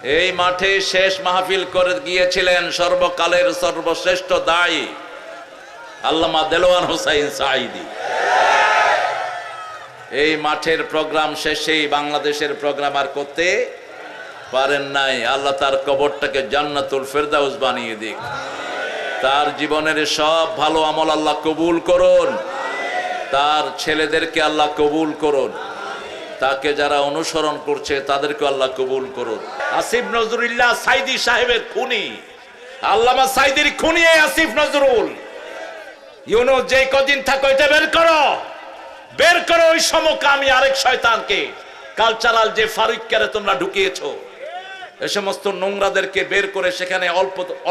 এই মাঠে শেষ মাহফিল করে গিয়েছিলেন সর্বকালের সর্বশ্রেষ্ঠ দায়ী আল্লামা দেলোয়ার হোসাইন সাঈদী। এই মাঠের প্রোগ্রাম শেষেই বাংলাদেশের প্রোগ্রাম আর করতে পারেন নাই। আল্লাহ তার কবরটাকে জান্নাতুল ফেরদাউস বানিয়ে দিক। তার জীবনের সব ভালো আমল আল্লাহ কবুল করুন। তার ছেলেদেরকে আল্লাহ কবুল করুন। তাকে যারা অনুসরণ করছে তাদেরকে আল্লাহ কবুল করুন। আসিফ নজরুল্লাহ সাঈদী সাহেবের খুনি, আল্লামা সাঈদীর খুনি আসিফ নজরুল। ইউনুস যে কদিন থাকো এটা বের করো, বের করো ওই সমকামী আরেক শয়তানকে। কালচারাল যে ফারুককে তোমরা ঢুকিয়েছো, এ সমস্ত নোংরাদেরকে বের করে সেখানে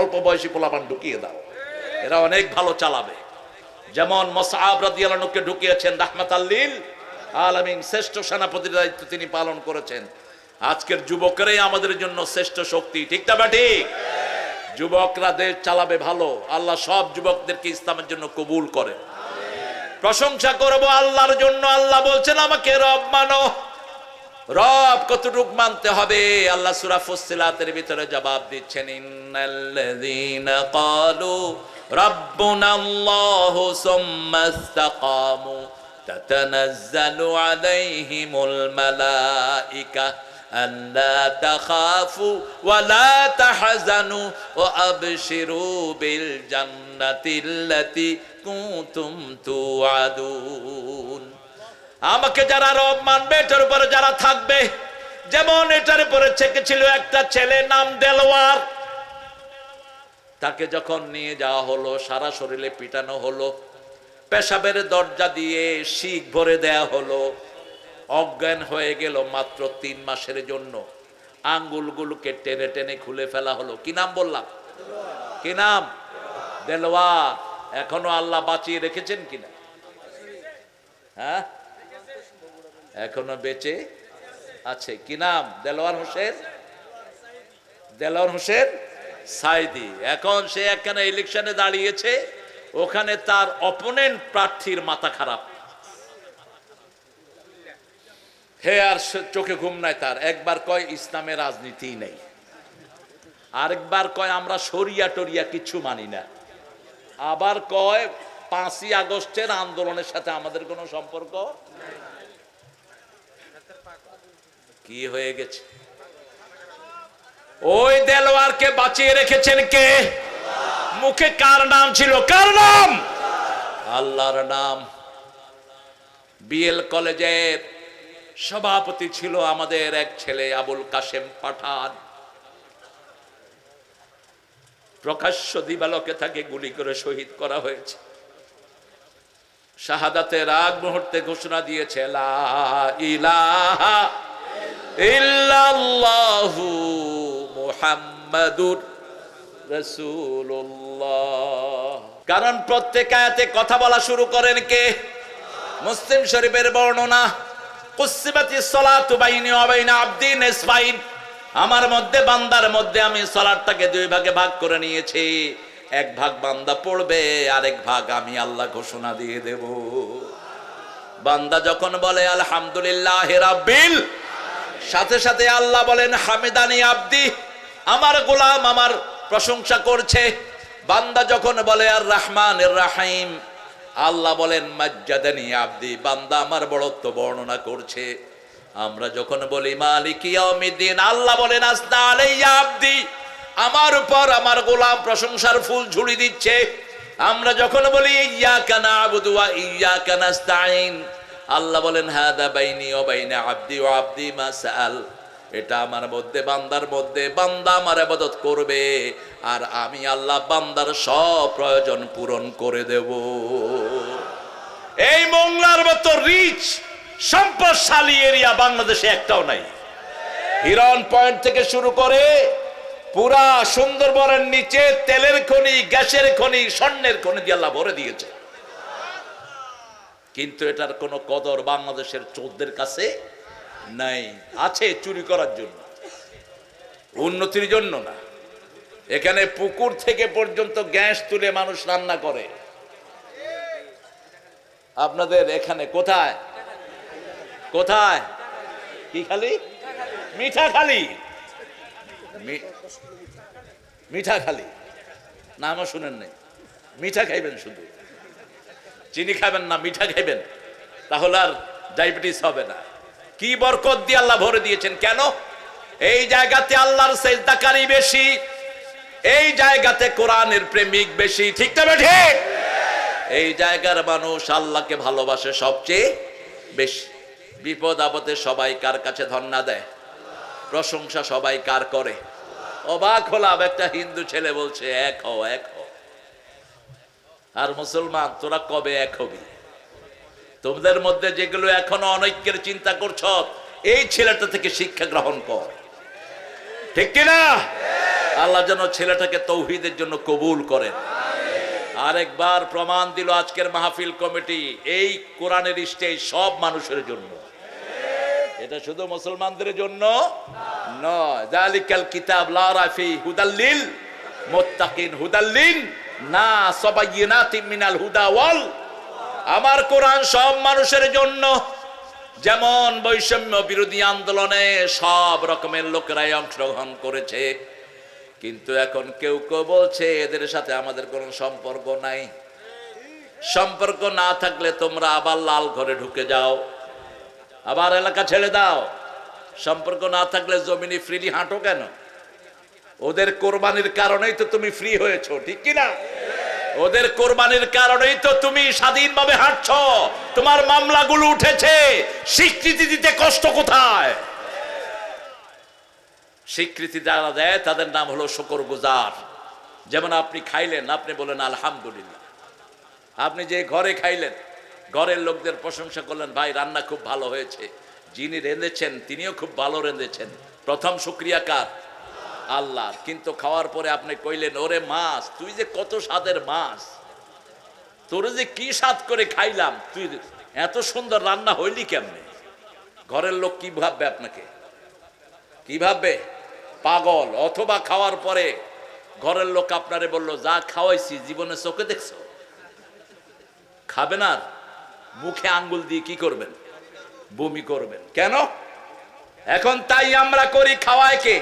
অল্প বয়সী পোলাপান ঢুকিয়ে দাও। এরা অনেক ভালো চালাবে। যেমন মুসআব রাদিয়াল্লাহু আনহুকে ঢুকিয়েছেন রাহমাতাল লিল আলামিন, শ্রেষ্ঠ সেনাপতির দায়িত্ব তিনি পালন করেছেন। আজকের যুবকরাই আমাদের জন্য শ্রেষ্ঠ শক্তি, ঠিক না ঠিক? যুবকরা দেশ চালাবে ভালো, আল্লাহ সব যুবকদেরকে ইসলামের জন্য কবুল করে। প্রশংসা করব আল্লাহর জন্য। আল্লাহ বলছেন আমাকে রব মানো। রব কতটুক মানতে হবে? আল্লাহ সূরা ফুসসিলাতের ভিতরে জবাব দিচ্ছেন, ইন্নাল্লাযীনা ক্বালু রাব্বুনাল্লাহু সুম্মা ইসতাকামু তাতানাজ্জালু আলাইহিমুল মালাইকা আল্লা তাখাফু ওয়া লা তাহজানু ওয়া আবশিরু বিল জান্নাতিল্লাতী কুনতুম তুআদুন। আমাকে যারা রব মানবে, এটার উপরে যারা থাকবে, যেমন এটার উপরে ছিল একটা ছেলে নাম দেলোয়ার। তাকে যখন নিয়ে যাওয়া হলো, সারা শরীরে পিটানো হলো, পেশাবের দরজা দিয়ে শিক ভরে দেয়া হলো, অজ্ঞান হয়ে গেল মাত্র 3 মাসের জন্য। আঙ্গুলগুলোকে টেনে টেনে খুলে ফেলা হলো। কি নাম বললাম? কি নাম? দেলোয়ার। এখনো আল্লাহ বাঁচিয়ে রেখেছেন কিনা? হ্যাঁ, এখনো বেঁচে আছে। কি নাম? দেলোয়ার হোসেন, দেলোয়ার হোসেন সাঈদী। এখন সে একখানে ইলেকশনে দাঁড়িয়েছে, ওখানে তার অপোনেন্ট প্রার্থীর মাথা খারাপ। হে আর চোখে ঘুম নাই তার। একবার কয় ইসলামে রাজনীতি নেই, আরেকবার কয় আমরা শরিয়া টরিয়া কিছু মানি না, আবার কয় 5ই আগস্টের আন্দোলনের সাথে আমাদের কোনো সম্পর্ক। কি হয়ে গেছে? ওই দেলোয়ারকে বাঁচিয়ে রেখেছেন কে? মুখে কার নাম ছিল? কার নাম? আল্লাহর নাম। বিএল কলেজের সভাপতি ছিল আমাদের এক ছেলে আবুল কাশেম পাঠান। প্রকাশ্য দিবালোকে তাকে গুলি করে শহীদ করা হয়েছে। শাহাদাতের আগ মুহূর্তে ঘোষণা দিয়েছে, লা ইলাহা ইল্লাল্লাহু মুহাম্মাদুর রাসূলুল্লাহ। কারণ প্রত্যেক আয়াতে কথা বলা শুরু করেন কে? মুসলিম শরীফের বর্ণনা, কুসিবাতিস সালাতু বাইনি ওয়া বাইনা আবদি নিসফাইন। আমার মধ্যে, বান্দার মধ্যে আমি সালাতটাকে 2 ভাগে ভাগ করে নিয়েছি। 1 ভাগ বান্দা পড়বে, আরেক ভাগ আমি আল্লাহ ঘোষণা দিয়ে দেব। বান্দা যখন বলে আলহামদুলিল্লাহি রাব্বিল, সাথে সাথে আল্লাহ বলেন হামিদানি আবদি, আমার গোলাম আমার প্রশংসা করছে। বান্দা যখন বলে আর রহমানির রহিম, আল্লাহ বলেন মাজ্জাদানি আবদি, বান্দা আমার বড়ত্ব বর্ণনা করছে। আমরা যখন বলি মালিকি ইয়াউমিদ্দিন, আল্লাহ বলেন আসনা আলাইয়া আবদি, আমার উপর আমার গোলাম প্রশংসার ফুল ঝুড়ি দিচ্ছে। আমরা যখন বলি ইয়্যাকা না'বুদু ওয়া ইয়্যাকা নাস্তাঈন, আল্লাহ বলেন হাদা বাইনি ওয়া বাইনা আবদি ওয়া আবদি মা সাআল, এটা আমার মধ্যে, বান্দার মধ্যে, বান্দা আমার ইবাদত করবে আর আমি আল্লাহ বান্দার সব প্রয়োজন পূরণ করে দেব। এই মোংলার মতো রিচ সম্পদশালী এরিয়া বাংলাদেশে একটাও নাই। হিরন পয়েন্ট থেকে শুরু করে পুরা সুন্দরবনের নিচে তেলের খনি, গ্যাসের খনি, স্বর্ণের খনি দিয়ে আল্লাহ ভরে দিয়েছে। কিন্তু এটার কোনো কদর বাংলাদেশের চোরদের কাছে নাই। আছে চুরি করার জন্য, উন্নতির জন্য না। এখানে পুকুর থেকে পর্যন্ত গ্যাস তুলে মানুষ রান্না করে। আপনাদের এখানে কোথায় কোথায়? কি খালি? মিঠা খালি। মিঠা খালি নামও শুনেন নাই, মিঠা খাইবেন, শুধু চিনি খাবেন না, মিঠা খাইবেন, তাহলে আর ডায়াবেটিস হবে না। কি বরকত দিয়ে আল্লাহ ভরে দিয়েছেন। কেন? এই জায়গাতে আল্লাহর সেজদাকারী বেশি, এই জায়গাতে কোরআনের প্রেমিক বেশি, ঠিক না ঠিক? এই জায়গার মানুষ আল্লাহকে ভালোবাসে সবচেয়ে বেশি। বিপদ আপদে সবাই কার কাছে ধন্না দেয়? প্রশংসা সবাই কার করে? অবাক হলাম, একটা হিন্দু ছেলে বলছে এক হও, এক হও। আর মুসলমান, তোরা কবে এক হবি? তোমাদের মধ্যে যেগুলো এখনো অনৈক্যের চিন্তা করছ, এই ছেলেটা থেকে শিক্ষা গ্রহণ কর, ঠিক কিনা? আল্লাহ যেন ছেলেটাকে তৌহিদের জন্য কবুল করেন। আরেকবার প্রমাণ দিল আজকের মাহফিল কমিটি, এই কোরআনের স্টেজ সব মানুষের জন্য, এটা শুধু মুসলমানদের জন্য নয়। যালিকাল কিতাব লা রাফি হুদাল্লিল মুত্তাকিন হুদাল্লিন না সাবায়িনাতিন মিনাল হুদা ওয়াল। আমার কোরআন সব মানুষের জন্য। যেমন বৈষম্য বিরোধী আন্দোলনে সব রকমের লোকেরাই অংশগ্রহণ করেছে, কিন্তু এখন কেউ কেউ বলছে এদের সাথে আমাদের কোনো সম্পর্ক নাই। সম্পর্ক না থাকলে তোমরা আবার লাল ঘরে ঢুকে যাও, আবার এলাকা ছেড়ে দাও। সম্পর্ক না থাকলে জমিনে ফ্রিলি হাঁটো কেন? ওদের কোরবানির কারণেই তো তুমি ফ্রি হয়েছো, ঠিক কিনা? ওদের কোরবানির কারণেই তো তুমি স্বাধীনভাবে হাঁটছো, তোমার মামলাগুলো উঠেছে। স্বীকৃতি দিতে কষ্ট কোথায়? স্বীকৃতি যারা দেয় তাদের নাম হলো শুকরগুজার। যেমন আপনি খাইলেন, আপনি বলেন আলহামদুলিল্লাহ। আপনি যে ঘরে খাইলেন, ঘরের লোকদের প্রশংসা করলেন, ভাই রান্না খুব ভালো হয়েছে, যিনি রেঁধেছেন তিনিও খুব ভালো রেঁধেছেন। প্রথম শুকরিয়া কার? আল্লাহর। কিন্তু খাওয়ার পরে আপনি কইলেন, ওরে মাছ, তুই যে কত স্বাদের মাছ, তোরে যে কি স্বাদ করে খাইলাম, তুই এত সুন্দর রান্না হইলি কেমনে? ঘরের লোক কি ভাববে আপনাকে? কি ভাববে? পাগল। অথবা খাওয়ার পরে ঘরের লোক আপনারে বললো, যা খাওয়াইছি জীবনে চোখে দেখছো? খাবেন আর মুখে আঙ্গুল দিয়ে কি করবেন? বমি করবেন। কেন? এখন তাই আমরা করি, খাওয়ায় কে?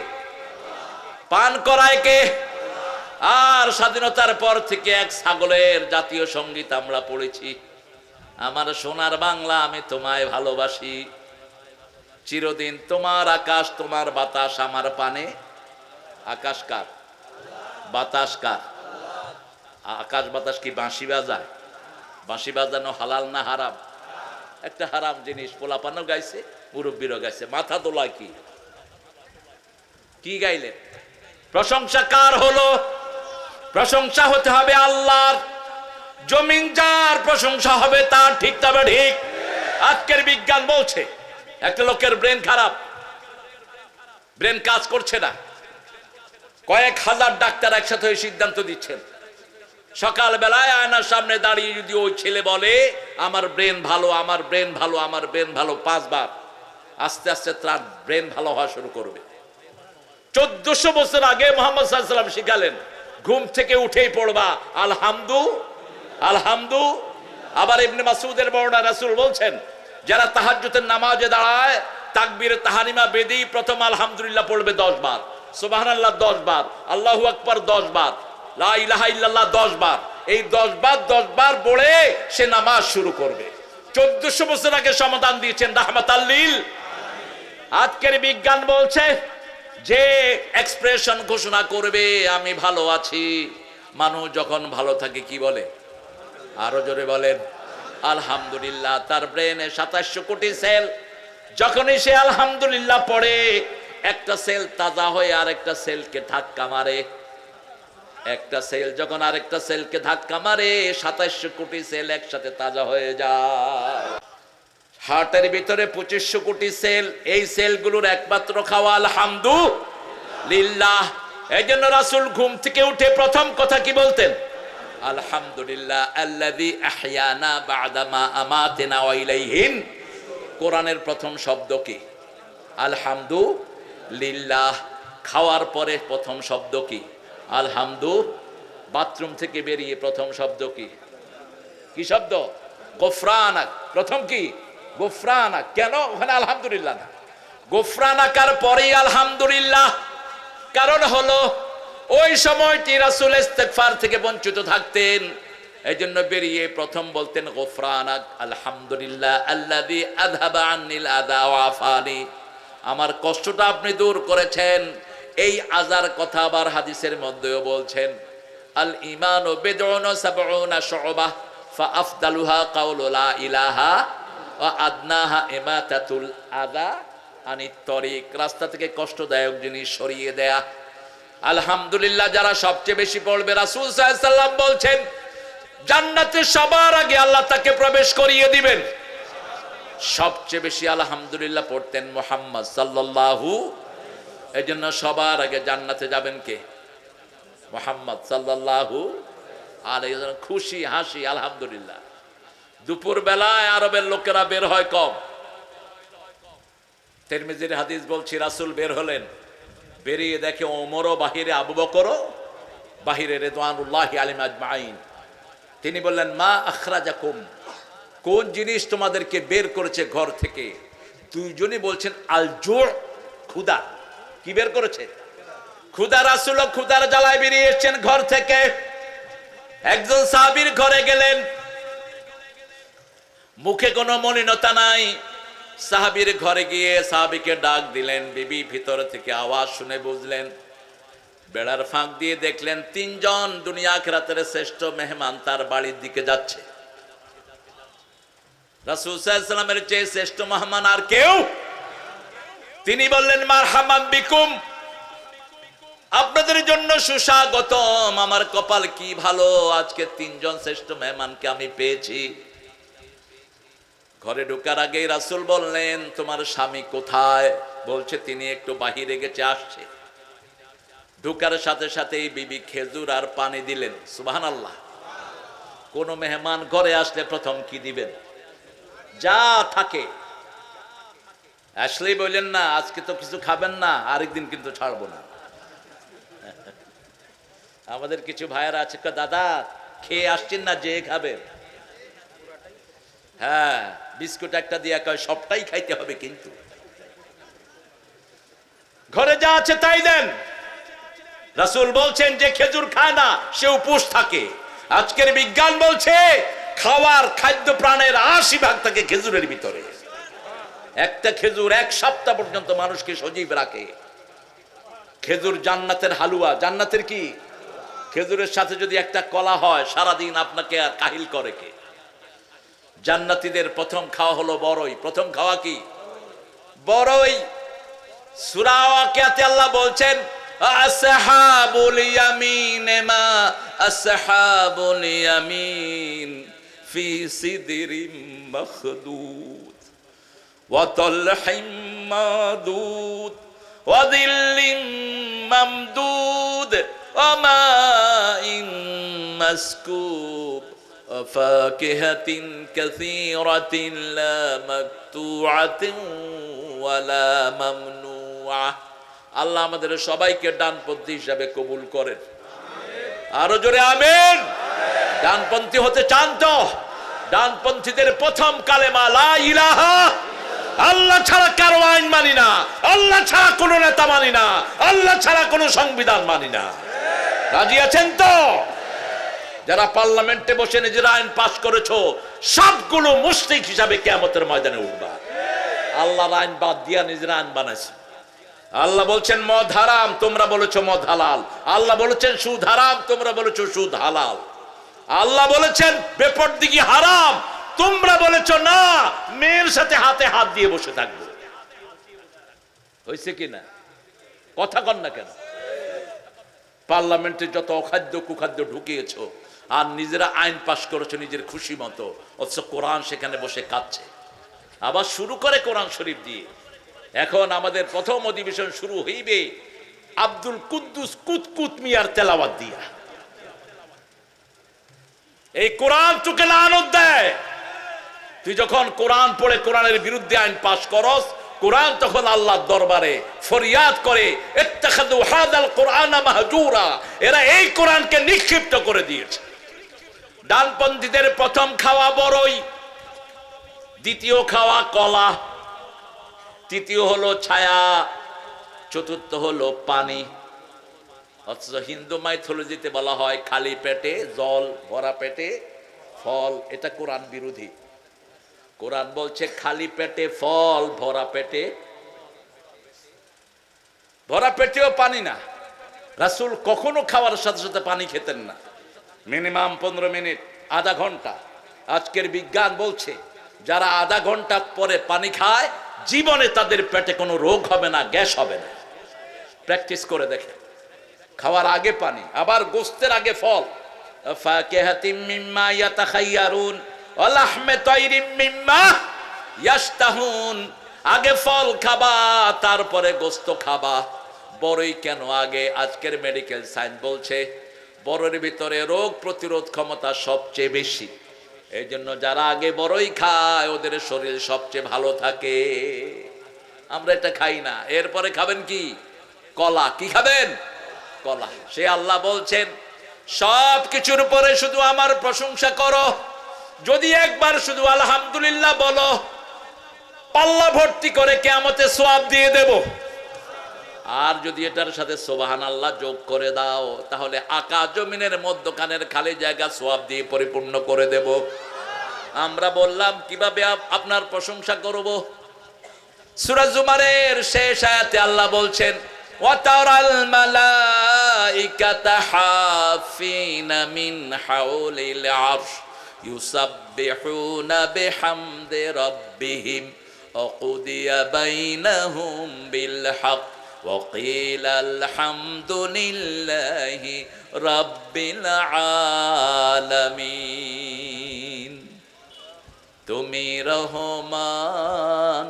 পান করায় কে? আর স্বাধীনতার পর থেকে এক ছাগলের জাতীয় সঙ্গীত আমরা পড়েছি, আমার সোনার বাংলা আমি তোমায় ভালোবাসি, চিরদিন তোমার আকাশ তোমার বাতাস আমার পানে। আকাশ কার? বাতাস কার? আকাশ বাতাস কি বাঁশি বাজায়? বাঁশি বাজানো হালাল না হারাম? একটা হারাম জিনিস। পোলাপানও গাইছে, মুরব্বীরও গাইছে। মাথা দোলায় কি? কি গাইলেন? প্রশংসা কার হলো? প্রশংসা হতে হবে আল্লাহর। জমিন যার, প্রশংসা হবে তার, ঠিক তবে ঠিক। আজকের বিজ্ঞান বলছে একটা লোকের ব্রেন খারাপ, ব্রেন কাজ করছে না। কয়েক হাজার ডাক্তার একসাথে হয়ে সিদ্ধান্ত দিচ্ছেন, সকাল বেলায় আয়নার সামনে দাঁড়িয়ে যদি ওই ছেলে বলে আমার ব্রেন ভালো, আমার ব্রেন ভালো, আমার ব্রেন ভালো 5 বার, আস্তে আস্তে তার ব্রেন ভালো হওয়া শুরু করবে। 1400 বছর আগে মুহাম্মদ সাল্লাল্লাহু আলাইহি ওয়াসাল্লাম শিখালেন, ঘুম থেকে উঠেই পড়বা আলহামদু আলহামদু। আবার ইবনে মাসউদের বর্ণনা, রাসূল বলছেন, যারা তাহাজ্জুদের নামাজে দাঁড়ায় তাকবীরে তাহরিমা বেদি প্রথম আলহামদুলিল্লাহ পড়বে 10 বার, সুবহানাল্লাহ 10 বার, আল্লাহু আকবার 10 বার, লা ইলাহা ইল্লাল্লাহ 10 বার। এই 10 বার পড়ে সে নামাজ শুরু করবে। 1400 বছর আগে সমাধান দিয়েছেন রাহমাতাল লিল। আজকের বিজ্ঞান বলছে যে এক্সপ্রেশন ঘোষণা করবে আমি ভালো আছি, মানুষ যখন ভালো থাকে কি বলে? আরো জোরে বলেন আলহামদুলিল্লাহ। তার ব্রেনে 2700 কোটি সেল, যখনই সে আলহামদুলিল্লাহ পড়ে একটা সেল তাজা হয়ে আরেকটা সেলকে ধাক্কা মারে। একটা সেল যখন আরেকটা সেলকে ধাক্কা মারে 2700 কোটি সেল একসাথে তাজা হয়ে যায়। হার্টের ভিতরে 2500 কোটি সেল, এই সেলগুলোর একমাত্র খাওয়া আলহামদুলিল্লাহ। এই জন্য রাসূল ঘুম থেকে উঠে প্রথম কথা কি বলতেন? আলহামদুলিল্লাহ আল্লাযী আহয়ানা বা'দা মা আমাতানা ওয়া ইলাইহিন। কোরআনের প্রথম শব্দ কি? আলহামদুলিল্লাহ। খাওয়ার পরে প্রথম শব্দ কি? আলহামদু। বাথরুম থেকে বেরিয়ে প্রথম শব্দ কি? কি শব্দ? গফরানাক। প্রথম কি? গফরানাক। কেন ওখানে আলহামদুলিল্লাহ না? গফরানাকার পরেই আলহামদুলিল্লাহ। কারণ হলো ওই সময়টি রাসূল ইস্তেগফার থেকে বঞ্চিত থাকতেন। এই জন্য বেরিয়ে প্রথম বলতেন গফরানাক আলহামদুলিল্লাহ আল্লাযী আযহাবা আন্নিল আযা ওয়া আফানি, আমার কষ্টটা আপনি দূর করেছেন। এই আযার কথা আবার হাদিসের মধ্যেও বলছেন, আল ঈমানু বিদউন ওয়া সাবউনা শু'বাহ ফাআফদালুহা কাউলু লা ইলাহা ওয়া আদনাহা ইমাতাতুল আযা আনিত তরিক, রাস্তা থেকে কষ্টদায়ক জিনিস সরিয়ে দেয়া। আলহামদুলিল্লাহ যারা সবচেয়ে বেশি পড়বে, রাসূল সাল্লাল্লাহু আলাইহি ওয়াসাল্লাম বলছেন জান্নাতে সবার আগে আল্লাহ তাকে প্রবেশ করিয়ে দিবেন। সবচেয়ে বেশি আলহামদুলিল্লাহ পড়তেন মুহাম্মদ সাল্লাল্লাহু, এজন্য সবার আগে জান্নাতে যাবেন কে? মুহাম্মদ সাল্লাল্লাহু আলাইহি ওয়াসাল্লাম। খুশি হাসি আলহামদুলিল্লাহ। দুপুর বেলায় আরবের লোকেরা বের হয় কম। তিরমিজির হাদিস বলছি, রাসূল বের হলেন, বেরিয়ে দেখে ওমরও বাহিরে, আবু বকরও বাহিরে রিদওয়ানুল্লাহি আলাইহিম আজমাইন। তিনি বললেন মা আখরাজাকুম, কোন জিনিস তোমাদেরকে বের করেছে ঘর থেকে? দুইজনই বলছেন আল জু', ক্ষুধা। কি বের করেছে? ক্ষুধা। রাসূল ক্ষুধার জ্বালায় বেরিয়ে এসেছেন ঘর থেকে। একজন সাহাবীর ঘরে গেলেন, মুখে কোনো মলিনতা নাই। সাহাবীর ঘরে গিয়ে সাহাবীকে ডাক দিলেন। বিবি ভিতর থেকে আওয়াজ শুনে বুঝলেন, বেড়ার ফাঁক দিয়ে দেখলেন তিনজন দুনিয়া আখিরাতের শ্রেষ্ঠ মেহমান তার বাড়ির দিকে যাচ্ছে। রাসূল সাল্লাল্লাহু আলাইহি ওয়াসাল্লামের চেয়ে শ্রেষ্ঠ মেহমান আর কেউ? তিনি বললেন মারহাবাম বিকুম, আপনাদের জন্য সুস্বাগতম। আমার কপাল কি ভালো, আজকে তিনজন শ্রেষ্ঠ মেহমানকে আমি পেয়েছি। ঘরে ঢোকার আগেই রাসূল বললেন তোমার স্বামী কোথায়? বলছে তিনি একটু বাহিরে গেছে, আসছে। ঢোকার সাথে সাথেই বিবি খেজুর আর পানি দিলেন। সুবহানাল্লাহ। কোন মেহমান ঘরে আসলে প্রথম কি দিবেন? যা থাকে। আসলেই বললেন না আজকে তো কিছু খাবেন না, আরেকদিন কিন্তু ছাড়বো না। আমাদের কিছু ভাইয়েরা আছে, দাদা খেয়ে আসছেন না, যে খাবেন। হ্যাঁ, বিস্কুট একটা দিয়ে কয় সবটাই খাইতে হবে, কিন্তু ঘরে যা আছে তাই দেন। রাসূল বলছেন যে খেজুর খায় না সে উপোস থাকে। আজকের বিজ্ঞান বলছে খাওয়ার খাদ্য প্রাণের ৮০% থাকে খেজুরের ভিতরে। একটা খেজুর ১ সপ্তাহ পর্যন্ত মানুষকে সজীব রাখে। খেজুর জান্নাতের হালুয়া। জান্নাতের কি? খেজুরের সাথে যদি একটা কলা হয় সারাদিন আপনাকে আর কাহিল করে কে? জান্নাতীদের প্রথম খাওয়া হলো বড়ই। প্রথম খাওয়া কি? বড়ই। সূরা ওয়াকিয়াতে আল্লাহ বলছেন আসহাবুল ইয়ামিন মা আসহাবুল ইয়ামিন ফি সিদরিম মাখদুদ ওয়া তালহিম মাদুদ ওয়া দিল্লিম মামদুদ ওয়া মাইন মাসকুব وفاكهة كثيرة لا مقطوعة ولا ممنوعة। আল্লাহ আমাদের সবাইকে ডানপন্থী হিসাবে কবুল করেন। আরো জোরে আমিন। ডানপন্থী হতে চান তো? ডানপন্থীদের প্রথম কালেমা লা ইলাহা, আল্লাহ ছাড়া কারো আইন মানি না, আল্লাহ ছাড়া কোনো নেতা মানি না, আল্লাহ ছাড়া কোনো সংবিধান মানি না। রাজি আছেন তো? যারা পার্লামেন্টে বসে নিজের আইন পাস করেছো সবগুলো মুশরিক হিসাবে কিয়ামতের ময়দানে উঠবা। আল্লাহর আইন বাদ দিয়া নিজের আইন বানাইছে। আল্লাহ বলছেন মদ হারাম, তোমরা বলেছো মদ হালাল। আল্লাহ বলেছেন সুদ হারাম, তোমরা বলেছো সুদ হালাল। আল্লাহ বলেছেন বেপরদিগি হারাম, তোমরা বলেছো না মেয়ের সাথে হাতে হাত দিয়ে বসে থাকবো। হয়েছে কিনা? কথা কন না কেন? পার্লামেন্টে যত অখাদ্য কুখাদ্য ঢুকিয়েছো আর নিজেরা আইন পাশ করেছো নিজের খুশি মতো, অথচ কোরআন সেখানে বসে কাঁদছে। আবার শুরু করে কোরআন শরীফ দিয়ে। এখন আমাদের প্রথম অধিবেশন শুরু হইবে আব্দুল কুদ্দুস কুতকুত মিয়ার তেলাওয়াত দিয়া। এই কোরআন তোকে লানত দেয়। তুই যখন কোরআন পড়ে কোরআনের বিরুদ্ধে আইন পাশ করস, কোরআন তখন আল্লাহর দরবারে ফরিয়াদ করে ইত্তাখাযু হাযাল কুরআনা মাহজুরা, এরা এই কোরআনকে নিক্ষিপ্ত করে দিয়েছে। ডানপন্থীদের প্রথম খাওয়া বড়ই, দ্বিতীয় খাওয়া কলা, তৃতীয় হলো ছায়া, চতুর্থ হলো পানি। অথচ হিন্দু মাইথোলজিতে বলা হয় খালি পেটে জল, ভরা পেটে ফল। এটা কোরআন বিরোধী। কোরআন বলছে খালি পেটে ফল, ভরা পেটেও পানি না। রাসূল কখনো খাওয়ার সাথে সাথে পানি খেতেন না, মিনিমাম 15 মিনিট, আধা ঘন্টা। আজকের বিজ্ঞান বলছে যারা আধা ঘন্টা পরে পানি খায় জীবনে তাদের পেটে কোনো রোগ হবে না, গ্যাস হবে না। প্র্যাকটিস করে দেখে। খাওয়ার আগে পানি, আবার গোস্তের আগে ফল। ফাকিহাতিম মিম্মা ইয়াতাখায়্যারুন ওয়া লাহমি তায়রিম মিম্মা ইয়াশতাহুন। আগে ফল খাবা, তারপরে গোস্ত খাবা। বড়ই কেন আগে? আজকের মেডিকেল সায়েন্স বলছে বড়ের ভিতরে রোগ প্রতিরোধ ক্ষমতা সবচেয়ে বেশি। এই জন্য যারা আগে বড়ই খায় ওদের শরীর সবচেয়ে ভালো থাকে। আমরা এটা খাই না। এরপরে খাবেন কি? কলা। কি খাবেন? কলা। সে আল্লাহ বলছেন সব কিছুর উপরে শুধু আমার প্রশংসা করো। যদি একবার শুধু আলহামদুলিল্লাহ বলো, পাল্লা ভর্তি করে কিয়ামতে সওয়াব দিয়ে দেব। আর যদি এটার সাথে সুবহানাল্লাহ যোগ করে দাও, তাহলে আকাশ জমিনের মধ্যখানের খালি জায়গা সওয়াব দিয়ে পরিপূর্ণ করে দেব। আমরা বললাম কিভাবে আপনার প্রশংসা করব? সূরা জুমারের শেষ আয়াতে আল্লাহ বলছেন ওয়াতারাল মালাইকাতা হাফিনা মিন হাওলিল আরশ ইউসাব্বিহুনা বিহামদি রাব্বিহিম ওয়াকুদিয়া বাইনাহুম বিল হক ওয়াকিলা আলহামদুলিল্লাহি রাব্বিল আলামিন। তুমি রহমান,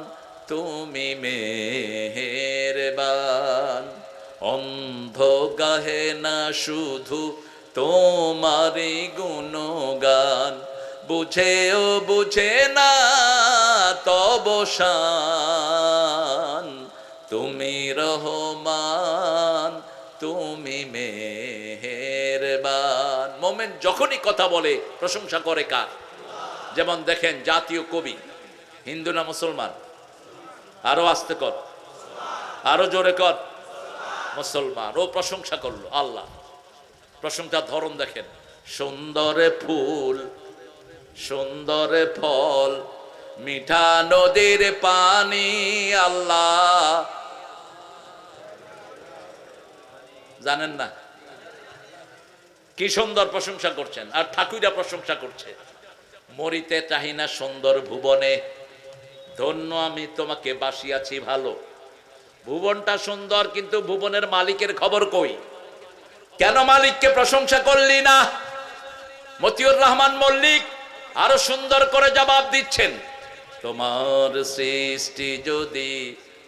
তুমি মেহেরবান, অন্ধ গাহে না শুধু তোমারই গুণগান, বুঝেও বুঝে না তব শান। তুমি রহমান, তুমি মেহেরবান। মোমেন যখনই কথা বলে প্রশংসা করে কার? যেমন দেখেন জাতীয় কবি, হিন্দু না মুসলমান? আরো আস্তে কর, আরো জোরে কর। মুসলমান। ও প্রশংসা করলো আল্লাহ। প্রশংসার ধরন দেখেন। সুন্দর ফুল, সুন্দর ফল, মিঠা নদীর পানি। আল্লাহ জানেন না কি সুন্দর প্রশংসা করছেন? আর ঠাকুররা প্রশংসা করছে মরিতে চাহি না সুন্দর ভুবনে, ধন্য আমি তোমাকে বাসিয়াছি ভালো। ভুবনটা সুন্দর, কিন্তু ভুবনের মালিকের খবর কই? কেন মালিককে প্রশংসা করলি না? মতিউর রহমান মল্লিক আরো সুন্দর করে জবাব দিচ্ছেন, তোমার সৃষ্টি যদি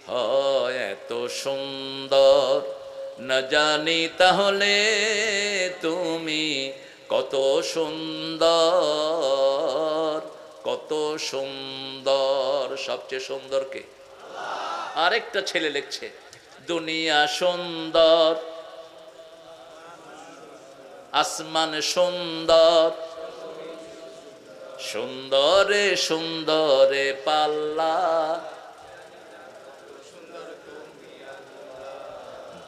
হয় এত সুন্দর, না জানি তাহলে তুমি কত সুন্দর, কত সুন্দর। সবচেয়ে সুন্দর কে? আরেকটা ছেলে লিখছে দুনিয়া সুন্দর, আসমান সুন্দর, সুন্দরে সুন্দরে পাল্লা,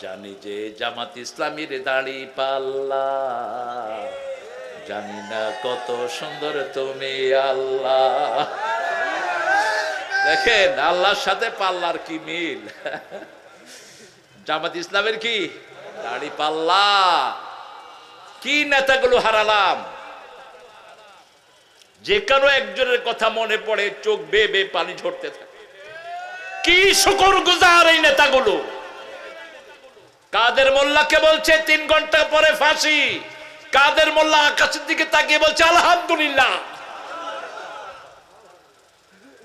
জানি যে জামাত ইসলামীর দাড়ি পাল্লা, জানি না কত সুন্দর তুমি আল্লাহ। দেখেন আল্লাহর সাথে পাল্লার কি মিল। জামাত ইসলামের কি দাড়ি পাল্লা। কি নেতাগুলো হারালাম। যে কোনো একজনের কথা মনে পড়ে চোখ বেয়ে বেয়ে পানি ঝরতে থাকে। কি শুকরগুজার এই নেতাগুলো। কাদের মোল্লাকে বলছে 3 ঘন্টা পরে ফাঁসি, কাদের মোল্লা আকাশের দিকে তাকিয়ে বলছে আলহামদুলিল্লাহ।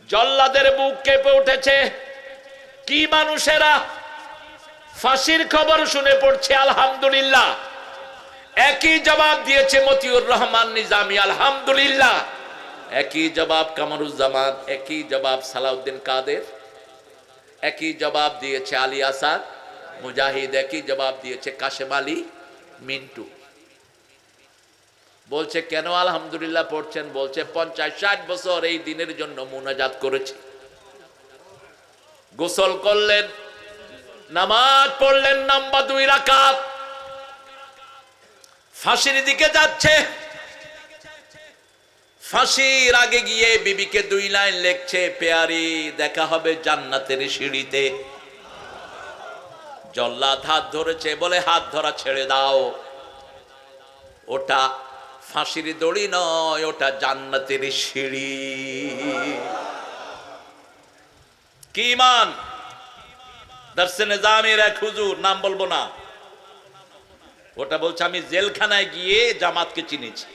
জল্লাদের বুক কেঁপে উঠেছে। কি মানুষেরা ফাঁসির খবর শুনে পড়ছে আলহামদুলিল্লাহ। একই জবাব দিয়েছে মতিউর রহমান নিজামী আলহামদুলিল্লাহ, একই জবাব কামরুজ্জামান, একই জবাব সালাউদ্দিন কাদের, একই জবাব দিয়েছে আলী আসাদ মুজাহিদ, একই জবাব দিয়েছে কাশেম আলী মিন্টু। বলছে কেন আলহামদুলিল্লাহ পড়ছেন? বলছে 50-60 বছর এই দিনের জন্য মুনাজাত করেছি। গোসল করলেন, নামাজ পড়লেন লম্বা 2 রাকাত, ফাঁসির দিকে যাচ্ছে, ফাঁসির আগে গিয়ে বিবিকে 2 লাইন লিখছে, পেয়ারি দেখা হবে জান্নাতের সিঁড়িতে। জল্লাদ হাত ধরেছে, বলে হাত ধরা ছেড়ে দাও, ওটা ফাঁসির দড়ি নয়, ওটা জান্নাতের সিঁড়ি। কি ইমান! দর্শে নিজামের এক হুজুর, নাম বলবো না, ওটা বলছে আমি জেলখানায় গিয়ে জামাতকে চিনেছি।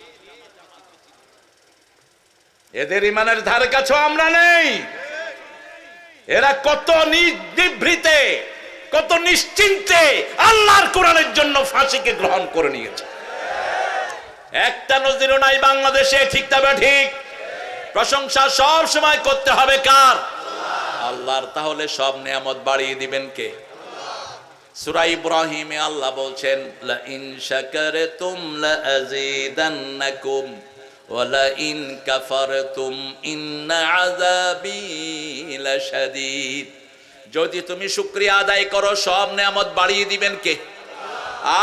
এদের ইমানের ধারে কাছেও আমরা নেই। এরা কত নিভৃতে, কত নিশ্চিন্তে আল্লাহর কোরআনের জন্য ফাঁসিকে গ্রহণ করে নিয়েছে। একটা নজিরও নাই বাংলাদেশে, ঠিক তবে ঠিক। প্রশংসা সব সময় করতে হবে কার? আল্লাহর। তাহলে সব নিয়ামত বাড়িয়ে দিবেন কে? সূরা ইব্রাহিমে আল্লাহ বলছেন, লা ইন শাকারতুম লা আযীদান্নাকুম ওয়া লা ইন কাফারতুম ইন্না আযাবি লাশাদীদ। যদি তুমি শুকরিয়া আদায় করো, সব নিয়ামত বাড়িয়ে দিবেন কে?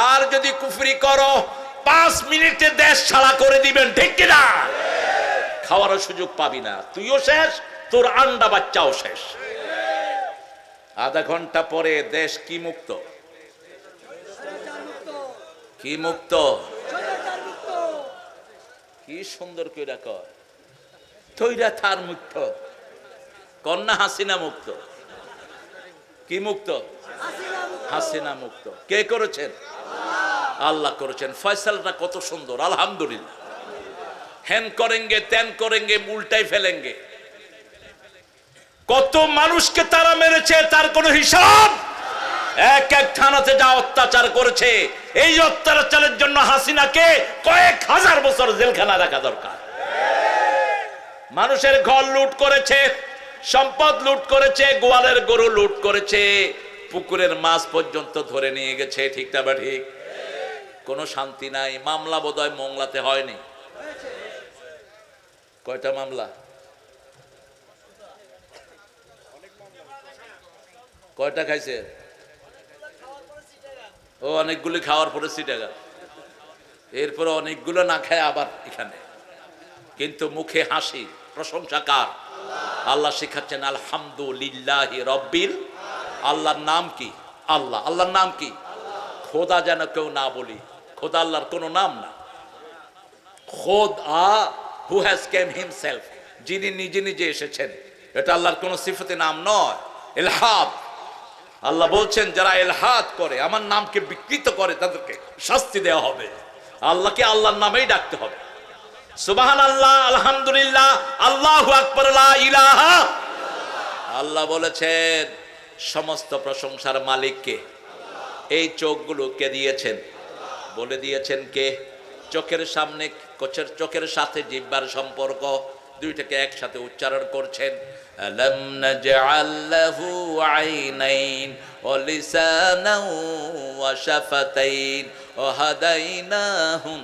আর যদি কুফরি করো, 5 মিনিটে দেশ ছাড়া করে দিবেন, ঠিক কি না? খাওয়ার সুযোগ পাবি না, তুইও শেষ, তোর আন্ডা বাচ্চাও শেষ। আধা ঘন্টা পরে দেশ কি মুক্ত? কি মুক্ত? কি সুন্দর কইরা কয়, তৈরা থার মুক্ত, কন্যা হাসিনা মুক্ত। কি মুক্ত? হাসিনা মুক্ত। কে করেছেন? আল্লাহ করেছেন। ফয়সালটা কত সুন্দর, আলহামদুলিল্লাহ। হ্যান করেঙ্গে, ত্যান করেঙ্গে, উল্টাই ফেলেঙ্গে। কত মানুষকে তারা মেরেছে, তার কোনো হিসাব। এক এক থানাতে যা অত্যাচার করেছে, এই অত্যাচারের জন্য হাসিনাকে কয়েক হাজার বছর জেলখানা রাখা দরকার। মানুষের ঘর লুট করেছে, সম্পদ লুট করেছে, গোয়ালের গরু লুট করেছে, পুকুরের মাছ পর্যন্ত ধরে নিয়ে গেছে, ঠিক না? ঠিক। কোনো শান্তি নাই। মামলা বোধহয় মোংলাতে হয়নি। কয়টা মামলা? কয়টা খাইছে? ও অনেকগুলি খাওয়ার পরে সিটাগা, এরপরে অনেকগুলো না খায় আবার এখানে। কিন্তু মুখে হাসি, প্রশংসা কার? আল্লাহ শিখাচ্ছেন আলহামদুলিল্লাহি রাব্বিল। আল্লাহর নাম কি? আল্লাহ। আল্লাহর নাম কি? খোদা যেন কেউ না বলি, খোদা আল্লাহর কোনো নাম না। খোদা, হু হ্যাজ কেম হিমসেলফ, যিনি নিজে নিজে এসেছেন, এটা আল্লাহর কোনো সিফতে নাম নয়। ইলহাদ, আল্লাহ বলছেন যারা ইলহাদ করে, আমার নামকে বিকৃত করে, তাদেরকে শাস্তি দেওয়া হবে। আল্লাহকে আল্লাহর নামেই ডাকতে হবে। সুবহানাল্লাহ, আলহামদুলিল্লাহ, আল্লাহু আকবার, লা ইলাহা। আল্লাহ বলেছেন সমস্ত প্রশংসার মালিককে। এই চোখগুলো কে দিয়েছেন? বলে দিয়েছেন কে? চোখের সামনে, চোখের সাথে জিহ্বার সম্পর্ক, দুইটাকে একসাথে উচ্চারণ করছেন। আলাম নাজআল লাহু আইনাইন ওয়া লিসানান ওয়া শাফাতাইন ওয়া হাদাইনাহুন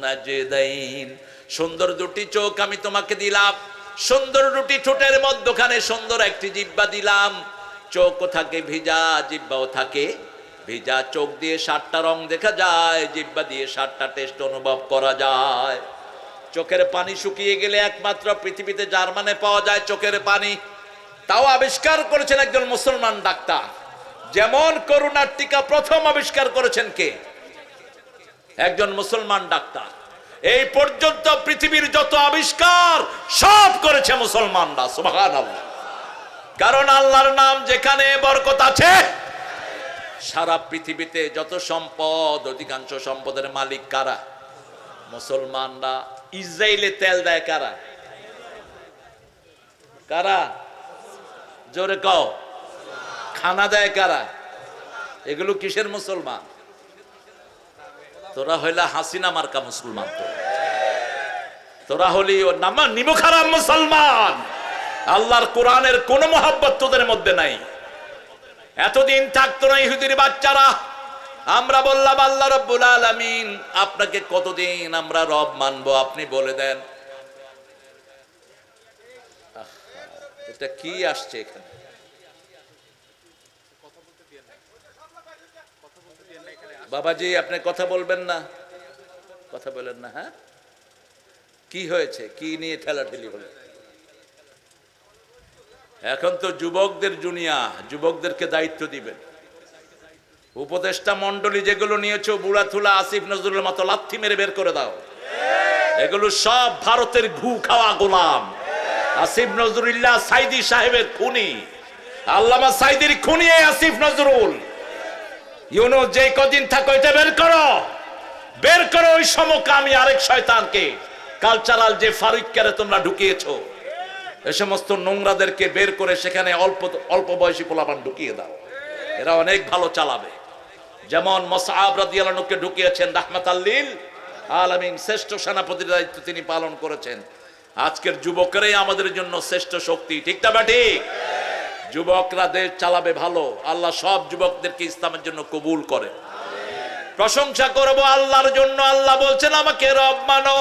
নাজদাইন। সুন্দর দুটি চোখ আমি তোমাকে দিলাম, সুন্দর দুটি ঠোঁটের মধ্যখানে সুন্দর একটি জিহ্বা দিলাম। চোখও থাকে ভিজা, জিহ্বাও থাকে ভিজা। চোখ দিয়ে 7টা রং দেখা যায়, জিহ্বা দিয়ে 7টা টেস্ট অনুভব করা যায়। চোখের পানি শুকিয়ে গেলে একমাত্র পৃথিবীতে জার্মানে পাওয়া যায় চোখের পানি। তাও আবিষ্কার করেছেন একজন মুসলমান ডাক্তার। যেমন করোনার টিকা প্রথম আবিষ্কার করেছেন কে? একজন মুসলমান ডাক্তার। এই পর্যন্ত পৃথিবীর যত আবিষ্কার সব করেছে মুসলমানরা। সুবহানাল্লাহ। কারণ আল্লাহর নাম যেখানে বরকত আছে, সারা পৃথিবীতে যত সম্পদ, অধিকাংশ সম্পদের মালিক কারা? মুসলমানরা। ইসরায়েলে তেল দেয় কারা? কারা? জোরে কও। খানা দেয় কারা? এগুলো কিসের মুসলমান? তোরা হইলা হাসিনা মার্কা মুসলমান। তোরা হলি ও নামা নিমুখারাম মুসলমান। আল্লাহর কোরআনের কোন মহব্বত তোদের মধ্যে নাই। এতদিন থাকতো না ইহুদির বাচ্চারা। আমরা বললাম আল্লাহ রাব্বুল আলামিন, আপনাকে কতদিন আমরা রব মানবো? আপনি বলে দেন। এটা কি আসছে এখানে? বাবাজি আপনি কথা বলবেন না? কথা বলেন না? হ্যাঁ, কি হয়েছে? কি নিয়ে ঠেলাঠেলি হলো? এখন তো যুবকদের দুনিয়া, যুবকদেরকে দায়িত্ব দিবেন। উপদেষ্টা মন্ডলী যেগুলো নিয়েছো, বুড়াথুলা আসিফ নজরুলের মতো লাথি মেরে বের করে দাও। এগুলো সব ভারতের ঘু খাওয়া গোলাম। আসিফ নজরুল্লাহ সাইদি সাহেবের খুনি, আল্লামা সাইদির খুনি আসিফ নজরুল। ইউনুস যে কদিন থাকো এটা বের করো, বের করো ওই সমকামী আরেক শয়তানকে। কালচারাল যে ফারুককে তোমরা ঢুকিয়েছো, এই সমস্ত নোংরাদেরকে বের করে সেখানে অল্প অল্প বয়সী পোলাপান ঢুকিয়ে দাও। এরা অনেক ভালো চালাবে। যেমন মুসআব রাদিয়াল্লাহু আনহুকে ঢুকিয়েছেন রাহমাতাল লিল আলামিন, শ্রেষ্ঠ সেনাপতির দায়িত্ব তিনি পালন করেছেন। আজকের যুবকরাই আমাদের জন্য শ্রেষ্ঠ শক্তি, ঠিক না বেটি? যুবকরা দেশ চালাবে ভালো। আল্লাহ সব যুবকদেরকে ইসলামের জন্য কবুল করে। প্রশংসা করব আল্লাহর জন্য। আল্লাহ বলছেন আমাকে রব মানো।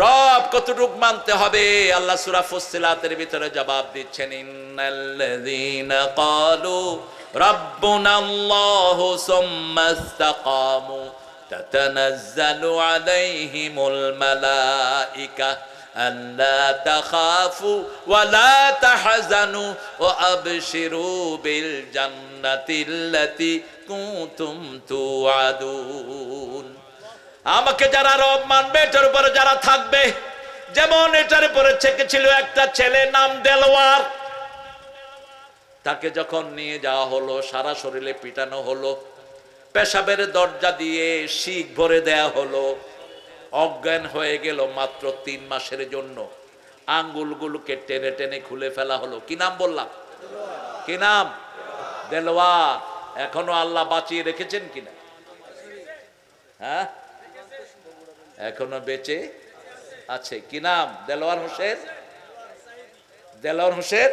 রব কতটুক মানতে হবে? আল্লাহ সূরা ফুসসিলাতের ভিতরে জবাব দিচ্ছেন, ইন্নাল্লাযীনা ক্বালু রাব্বুনাল্লাহু সুম্মা ইসতাকামু তাতানাজ্জালু আলাইহিমুল মালাইকা আল্লা তাখাফু ওয়া লা তাহজানু ওয়া আবশিরু বিল জান্নাতিল্লাতী কুনতুম তুআদুন। আমাকে যারা রব মানবে, এটার উপরে যারা থাকবে, যেমন এটার উপরে ছিল একটা ছেলে নাম দেলোয়ার, তাকে যখন নিয়ে যাওয়া হলো, সারা শরীরে পিটানো হলো, পেশাবের দরজা দিয়ে শিক ভরে দেয়া হলো, অজ্ঞান হয়ে গেল মাত্র 3 মাসের জন্য। আঙ্গুলগুলোকে টেনে টেনে খুলে ফেলা হলো। কি নাম বললাম? কি নাম? দেলোয়ার। এখনো আল্লাহ বাঁচিয়ে রেখেছেন কিনা? হ্যাঁ, এখনো বেঁচে আছে। কি নাম? দেলোয়ার হোসেন। দেলোয়ার হোসেন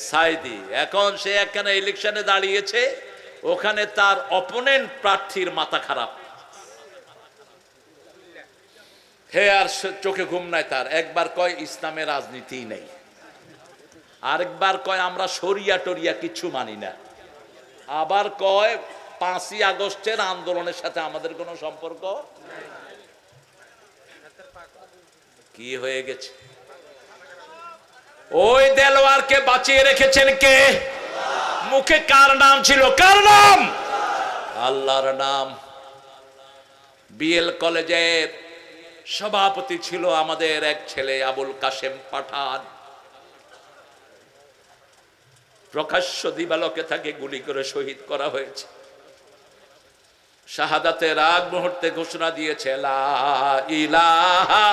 সাইদি। এখন সে একখানে ইলেকশনে দাঁড়িয়েছে, ওখানে তার অপোনেন্ট প্রার্থীর মাথা খারাপ। হে আর চোখে ঘুম নাই তার। একবার কয় ইসলামে রাজনীতি নেই, আরেকবার কয় আমরা শরিয়া টরিয়া কিছু মানি না, আবার কয় 5ই আগস্টের আন্দোলনের সাথে আমাদের কোনো সম্পর্ক। কি হয়ে গেছে? ওই দেলোয়ারকে বাঁচিয়ে রেখেছেন কে? মুখে কার নাম ছিল? কার নাম? আল্লাহর নাম। বিএল কলেজের সভাপতি ছিল আমাদের এক ছেলে আবুল কাশেম পাঠান। প্রকাশ্য দিবালোকে তাকে গুলি করে শহীদ করা হয়েছে। শাহাদাতের আগ মুহূর্তে ঘোষণা দিয়েছে, লা ইলাহা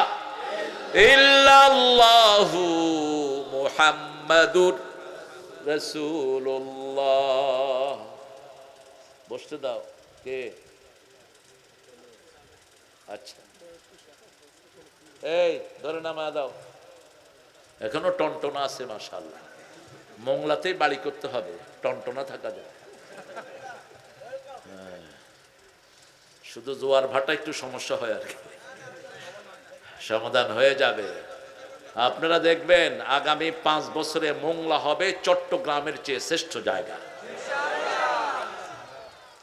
ইল্লাল্লাহু মুহাম্মাদুর রাসূলুল্লাহ। বসতে দাও। কে? আচ্ছা, এই ধরে নামা দাও। এখনো টনটনা আছে মাশাআল্লাহ। মোংলাতেই বাড়ি করতে হবে, টনটনা থাকা যায়। শুধু জোয়ার ভাটা একটু সমস্যা হয় আর কি, সমাধান হয়ে যাবে। আপনারা দেখবেন আগামী 5 বছরে মোংলা হবে চট্টগ্রামের চেয়ে শ্রেষ্ঠ জায়গা।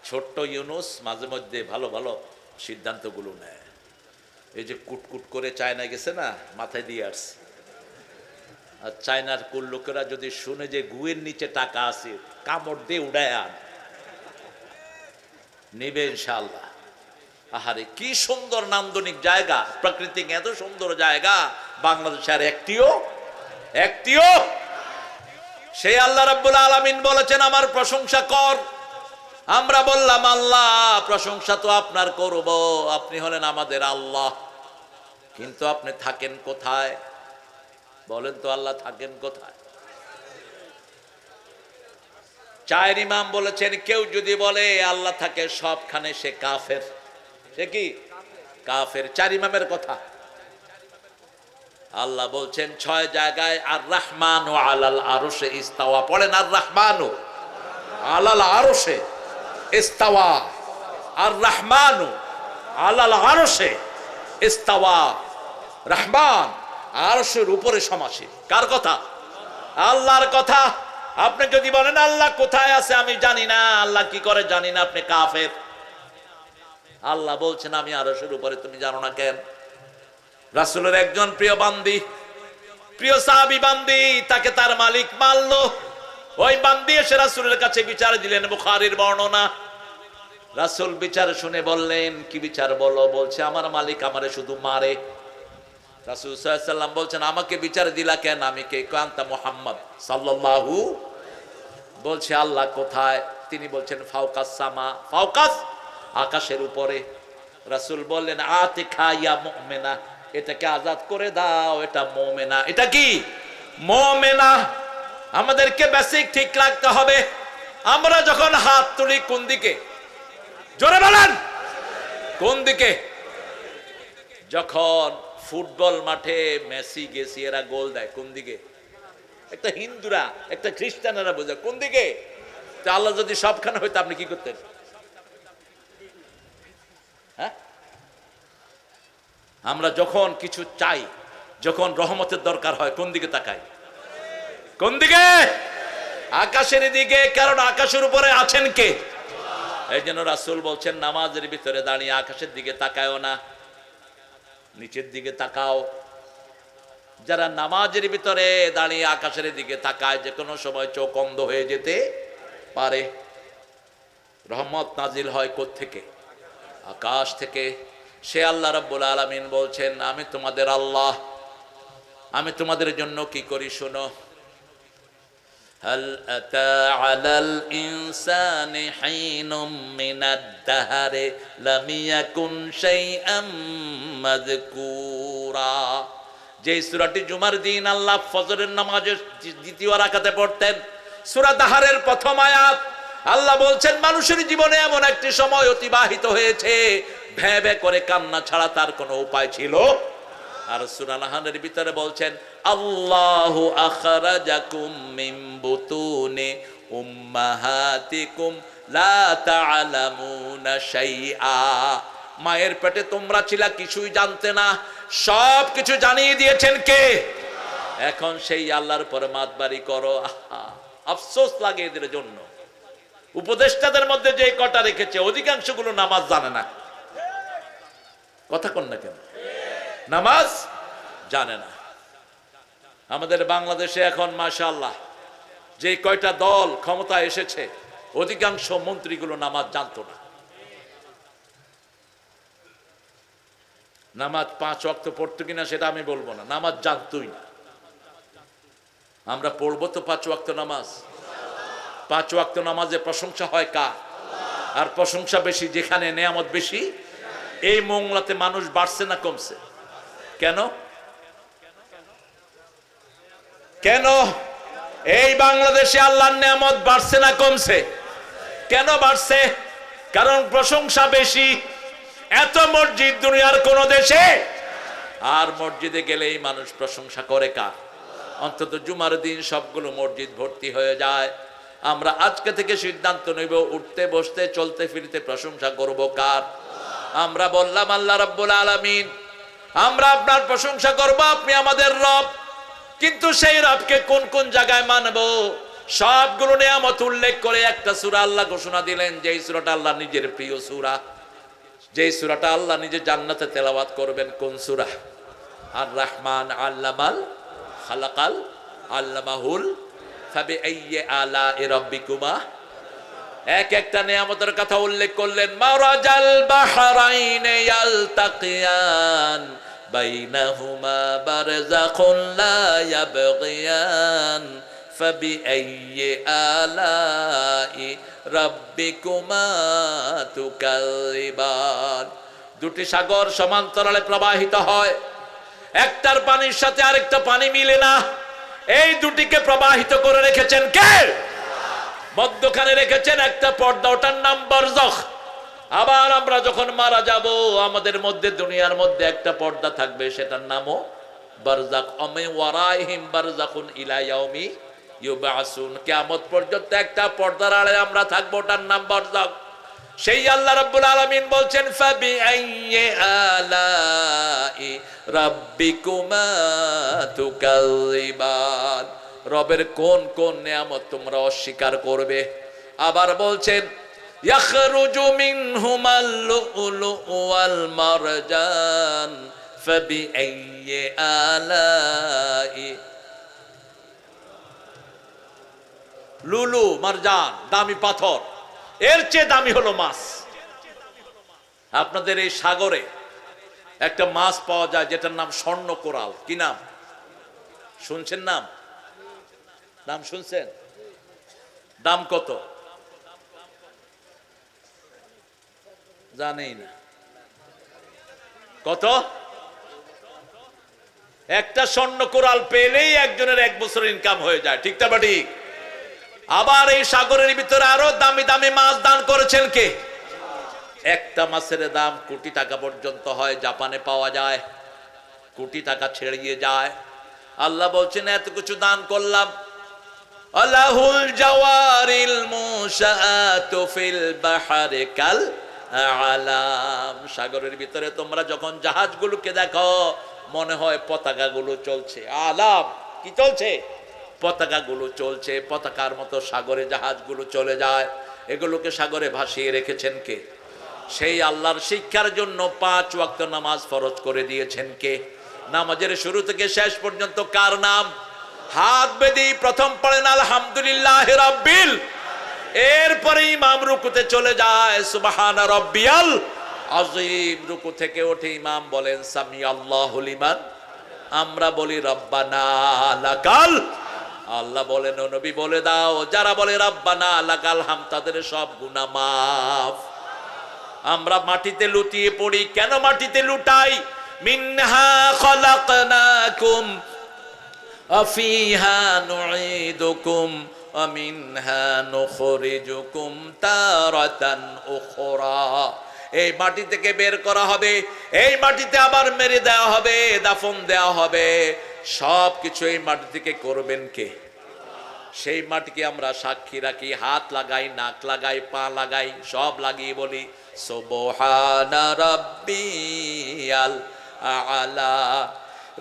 ছোট্ট ইউনুস মাঝে মধ্যে ভালো ভালো সিদ্ধান্তগুলো নেয়। এই যে কুটকুট করে চায়নায় গেছে না, মাথায় দিয়ে আসছে। আর চায়নার কুল লোকেরা যদি শুনে যে গুয়ের নিচে টাকা আছে, কামড় দিয়ে উড়ায় আন নিবে ইনশাআল্লাহ। আহারে কি সুন্দর নান্দনিক জায়গা, প্রাকৃতিক এত সুন্দর জায়গা বাংলাদেশে আর একটিও। সেই আল্লাহ রাব্বুল আলামিন বলেছেন আমার প্রশংসা কর। আমরা বললাম আল্লাহ প্রশংসা তো আপনার করব, আপনি হলেন আমাদের আল্লাহ, কিন্তু আপনি থাকেন কোথায়? বলেন তো, আল্লাহ থাকেন কোথায়? 4 ইমাম বলেছেন কেউ যদি বলে আল্লাহ থাকে সবখানে, সে কাফের। সে কি? কাফের। 4 ইমামের কথা। আল্লাহ বলছেন 6 জায়গায় আর রহমানু আলাল আরশে ইস্তাওয়া। পড়েন, আর রহমানু আলাল আরশে ইস্তাওয়া। আর রহমানু আলাল আরশে ইস্তাওয়া। রহমান আরশের উপরে সমাসীন। কার কথা? আল্লাহর কথা। আপনি যদি বলেন আল্লাহ কোথায় আছে আমি জানি না, আল্লাহ কি করে জানি না, আপনি কাফের। আল্লাহ বলছেন আমি আরশের উপরে, তুমি জানো না কেন? রাসূলের একজন প্রিয় বান্দি, প্রিয় সাহাবী বান্দি, তাকে তার মালিক মারলো। ওই বান্দি এসে রাসূলের কাছে বিচার দিলেন, বুখারীর বর্ণনা। রাসূল বিচার শুনে বললেন, কি বিচার বলো? বলছে আমার মালিক আমারে শুধু মারে। রাসূল সাল্লাল্লাহু আলাইহি ওয়াসাল্লাম বলছেন, আমাকে বিচার দিলা কেন? আমি কে? কান্তা মুহাম্মদ সাল্লাল্লাহু। বলছে আল্লাহ কোথায়? তিনি বলছেন ফাওকাস সামা, ফাওকাস আকাশের উপরে। রাসূল বললেন আতিকা ইয়া মুমিনা, এটাকে আজাদ করে দাও, এটা মুমিনা। এটা কি? মুমিনা। আমাদেরকে বেসিক ঠিক রাখতে হবে। আমরা যখন হাত তুলি কোন দিকে? জোরে বলেন, কোন দিকে? যখন ফুটবল মাঠে মেসি গেছি এরা গোল দেয় কোন দিকে? একটা হিন্দুরা একটা খ্রিস্টানেরা বোঝে কোন দিকে? তা আল্লাহ যদি সবখানে হইতো আপনি কি করতেন? হ্যাঁ, আমরা যখন কিছু চাই, যখন রহমতের দরকার হয় কোন দিকে তাকাই? কোন দিকে? আকাশের দিকে। কারণ আকাশের উপরে আছেন কে? এই জন্য রাসূল বলছেন নামাজের ভিতরে দাঁড়িয়ে আকাশের দিকে তাকায়ও না, নিচের দিকে তাকাও। যারা নামাজের ভিতরে দাঁড়িয়ে আকাশের দিকে তাকায়, যে কোনো সময় চোখ অন্ধ হয়ে যেতে পারে। রহমত নাজিল হয় কোত্থেকে? আকাশ থেকে। সে আল্লাহ রাব্বুল আলামিন বলছেন আমি তোমাদের আল্লাহ, আমি তোমাদের জন্য কি করি শোনো। হাল আতা আলাল ইনসানি হাইনুম মিনাদ দাহরি লাম ইয়াকুন শাইআম মাযকুরা। যে সূরাটি জুমার দিন আল্লাহ ফজরের নামাজের দ্বিতীয় রাকাতে পড়তেন, সূরা দাহরের প্রথম আয়াত। আল্লাহ বলছেন মানুষের জীবনে এমন একটি সময় অতিবাহিত হয়েছে ভ্যাঁ ভ্যাঁ করে কান্না ছাড়া তার কোনো উপায় ছিল। আর সূরা নাহলের ভিতরে বলছেন আল্লাহু আখরাজাকুম মিন বুতুনি উম্মাহাতিকুম লা তা'লামুনা শাইআ। মায়ের পেটে তোমরা ছিলা, কিছুই জানতে না, সব কিছু জানিয়ে দিয়েছেন কে? এখন সেই আল্লাহর পরে মাতবাড়ি করো। আফসোস লাগে এদের জন্য। উপদেষ্টাদের মধ্যে যে কটা রেখেছে অধিকাংশগুলো নামাজ জানে না। কথা কন না কেন? নামাজ জানে না। আমাদের বাংলাদেশে এখন মাশাআল্লাহ যে কয়টা দল ক্ষমতা এসেছে অধিকাংশ মন্ত্রীগুলো নামাজ জানতো না। নামাজ 5 ওয়াক্ত পড়তো কিনা সেটা আমি বলবো না, নামাজ জানতোই না। আমরা পড়বো তো 5 ওয়াক্ত নামাজ। 5 ওয়াক্ত নামাজে প্রশংসা হয় কার? আর প্রশংসা বেশি যেখানে নেয়ামত বেশি। এই মোংলাতে মানুষ বাড়ছে না কমছে? কেন? কেন এই বাংলাদেশে আল্লাহর নেয়ামত বাড়ছে না কমছে? কেন বাড়ছে? কারণ প্রশংসা বেশি। এত মসজিদ দুনিয়ার কোন দেশে, আর মসজিদে গেলেই মানুষ প্রশংসা করে কার? অন্তত জুমার দিন সবগুলো মসজিদ ভর্তি হয়ে যায়। আমরা আজকে থেকে সিদ্ধান্ত নেব উঠতে বসতে চলতে ফিরতে প্রশংসা করব কার? আমরা বললাম আল্লাহ রাব্বুল আলামিন, আমরা আপনার প্রশংসা করব, আপনি আমাদের রব। কিন্তু সেই রবকে কোন কোন জায়গায় মানব? সবগুলো নিয়ামত উল্লেখ করে একটা সূরা আল্লাহ ঘোষণা দিলেন, যেই সূরাটা আল্লাহ নিজের প্রিয় সূরা, যেই সূরাটা আল্লাহ নিজে জান্নাতে তেলাওয়াত করবেন। কোন সূরা? আর রহমান আল্লামাল খালাকাল আল্লামাহুল ফাবিআইয়ি আলা'i রাব্বিকুমা। এক একটা নিয়ামতের কথা উল্লেখ করলেন। মারাজাল বাহরাইনে ইয়ালতাকিয়ান বাইনাহুমা বারযাখুন লা ইয়াবগিয়ান ফাবিআইয়ি আলা'i রাব্বিকুমা তুকাযিবান। দুটি সাগর সমান্তরালে প্রবাহিত হয়, একটার পানির সাথে আরেকটা পানি মিলে না। এই দুটিকে প্রবাহিত করে রেখেছেন কে? মধ্যখানে রেখেছেন একটা পর্দা, ওটার নাম বারজাখ। আবার আমরা যখন মারা যাব আমাদের মধ্যে দুনিয়ার মধ্যে একটা পর্দা থাকবে, সেটার নামও বারজাখ। ওয়া ওয়ারাইহিম বারজাখুন ইলা ইয়াউমি ইউবাসুন। কিয়ামত পর্যন্ত একটা পর্দার আড়ে আমরা থাকবো, ওটার নাম বারজাখ। সেই আল্লাহ রাব্বুল আলামিন বলছেন ফাবিআইয়ি আলা'i রাব্বিকুমা তুকাযিবান। রবের কোন কোন নিয়ামত তোমরা অস্বীকার করবে? আবার বলছেন ইয়াখরুজু মিনহুমাল লুউলুউ ওয়াল মারজান ফাবিআইয়ি আলাই। লুলু মারজান দামি পাথর, এর চেয়ে দামি হলো মাছ। আপনাদের এই সাগরে একটা মাছ পাওয়া যায় যেটার নাম স্বর্ণ কোরাল। কি নাম শুনছেন? নাম শুনছেন? দাম কত জানেই না। কত? একটা স্বর্ণ কোরাল পেলেই একজনের 1 বছর ইনকাম হয়ে যায়। ঠিক না ঠিক? আবার এই সাগরের ভিতরে আরো দামি দামি মাছ দান করেছেন কে? একটা মাছের দাম কোটি টাকা পর্যন্ত হয়, জাপানে পাওয়া যায়, কোটি টাকা ছেড়িয়ে যায়। আল্লাহ বলছেন এত কিছু দান করলাম। আলাহুল জাওয়ারিল মুশাআতু ফিল বাহরি কাল আলাম। সাগরের ভিতরে তোমরা যখন জাহাজগুলোকে দেখো মনে হয় পতাকাগুলো চলছে। আলাম কি চলছে? পতাকাগুলো চলছে। পতাকার মতো সাগরে জাহাজগুলো চলে যায়। এগুলোকে সাগরে ভাসিয়ে রেখেছেন কে? সেই আল্লাহর শিক্ষার জন্য 5 ওয়াক্ত নামাজ ফরজ করে দিয়েছেন কে? নামাজের শুরু থেকে শেষ পর্যন্ত কার নাম? হাত বেঁধে প্রথম পড়েন আলহামদুলিল্লাহি রাব্বিল, এরপরে ইমাম রুকুতে চলে যায় সুবহানা রাব্বিয়াল আযীম। রুকু থেকে উঠে ইমাম বলেন সামি আল্লাহু লিমান, আমরা বলি রব্বানা লাকাল। আল্লাহ বলেন ও নবী বলে দাও যারা বলে রব্বানা লাকাল হাম তাদের সব গুনাহ মাফ। আমরা মাটিতে লুটিয়ে পড়ি। কেন মাটিতে লুটাই? মিনহা খলাকনাকুম ওয়া ফিহা নুঈদুকুম ওয়া মিনহা নুখরিজুকুম তারাতান উখরা। এই মাটি থেকে বের করা হবে, এই মাটিতে আবার মেরে দেওয়া হবে, দাফন দেওয়া হবে। সব কিছু এই মাটি থেকে করবেন কে? সেই মাটিকে আমরা সাক্ষী রাখি, হাত লাগাই, নাক লাগাই, পা লাগাই, সব লাগিয়ে বলি সুবহানা রাব্বিয়াল আলা।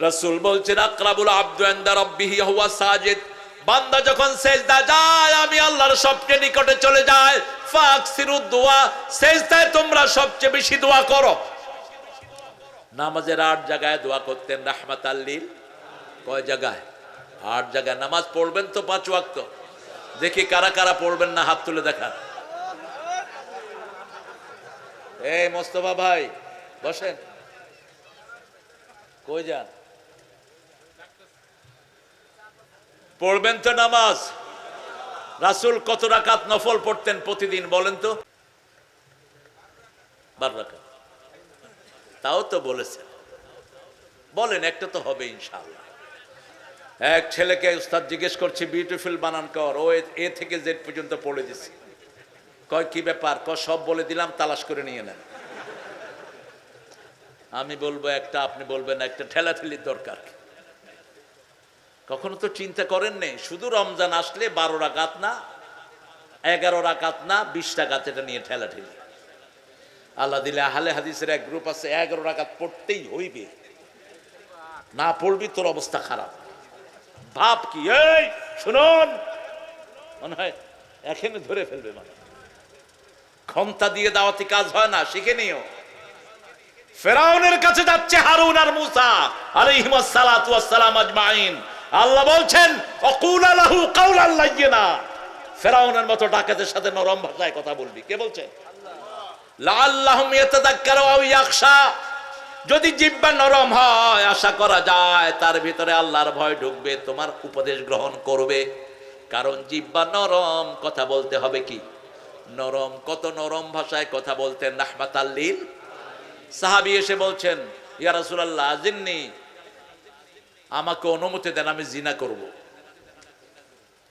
রাসূল বলছেন আকরাবুল আবদু ইনদা রাব্বিহি হুয়া সাজিদ। বান্দা যখন সেজদা যায় আমি আল্লাহর সবচেয়ে নিকটে চলে যায়। ফাকসিরুদ দুআ, সেজদায় তোমরা সবচেয়ে বেশি দোয়া করো। নামাজের 8 জায়গায় দোয়া করতেন রাহমাতাল লিল। কয় জায়গায়? 8 জায়গায়। নামাজ পড়বেন তো 5 ওয়াক্ত। দেখি কারা কারা পড়বেন না, হাত তুলে দেখান। এই মোস্তফা ভাই বসেন, কই যান? পড়বেন তো নামাজ? রাসূল কত রাকাত নফল পড়তেন প্রতিদিন বলেন তো? 12 রাকাত। তাও তো বলেছেন, বলেন একটা তো হবে ইনশাআল্লাহ। এক ছেলেকে উস্তাদ জিজ্ঞেস করছে বিউটিফুল বানান কর, ও এ থেকে জেড পর্যন্ত পড়ে দিছে। কয় কি ব্যাপার? কয় সব বলে দিলাম, তালাশ করে নিয়ে নেন। আমি বলবো একটা, আপনি বলবেন একটা, ঠেলাঠেলির দরকার। কখনো তো চিন্তা করেন নেই শুধু রমজান আসলে 12 রাকাত না, 11 রাকাত না, 20 রাকাত, এটা নিয়ে ঠেলাঠেলি। আল্লাহ দিলে আহলে হাদিসের এক গ্রুপ আছে 11 রাকাত পড়তেই হইবে, না পড়বি তোর অবস্থা খারাপ। ভাব কি? এই শুনুন, মনে হয় এখানে ধরে ফেলবে। মানে ক্ষমতা দিয়ে দাওয়াতি কাজ হয় না, শিখে নিও। ফেরাউনের কাছে যাচ্ছে হারুন আর মূসা আলাইহিমুস সালাতু ওয়াস সালাম আজমাইন। আল্লাহ বলছেন অকুলা লাহু কাওলান লাইয়িনা। ফেরাউনের মতো ডাকাতের সাথে নরম ভাষায় কথা বলবি। কে বলছেন? লাআল্লাহুম ইয়াতাযাক্কারু আও ইয়াখশা। যদি জিহ্বা নরম হয় আশা করা যায় তার ভিতরে আল্লাহর ভয় ঢুকবে, তোমার উপদেশ গ্রহণ করবে। কারণ জিহ্বা নরম, কথা বলতে হবে কি নরম। কত নরম ভাষায় কথা বলতেন রাহমাতাল লিল। সাহাবী এসে বলছেন ইয়া রাসূলুল্লাহ আজিন্নি, আমাকে অনুমতি দেন, আমি জিনা করব।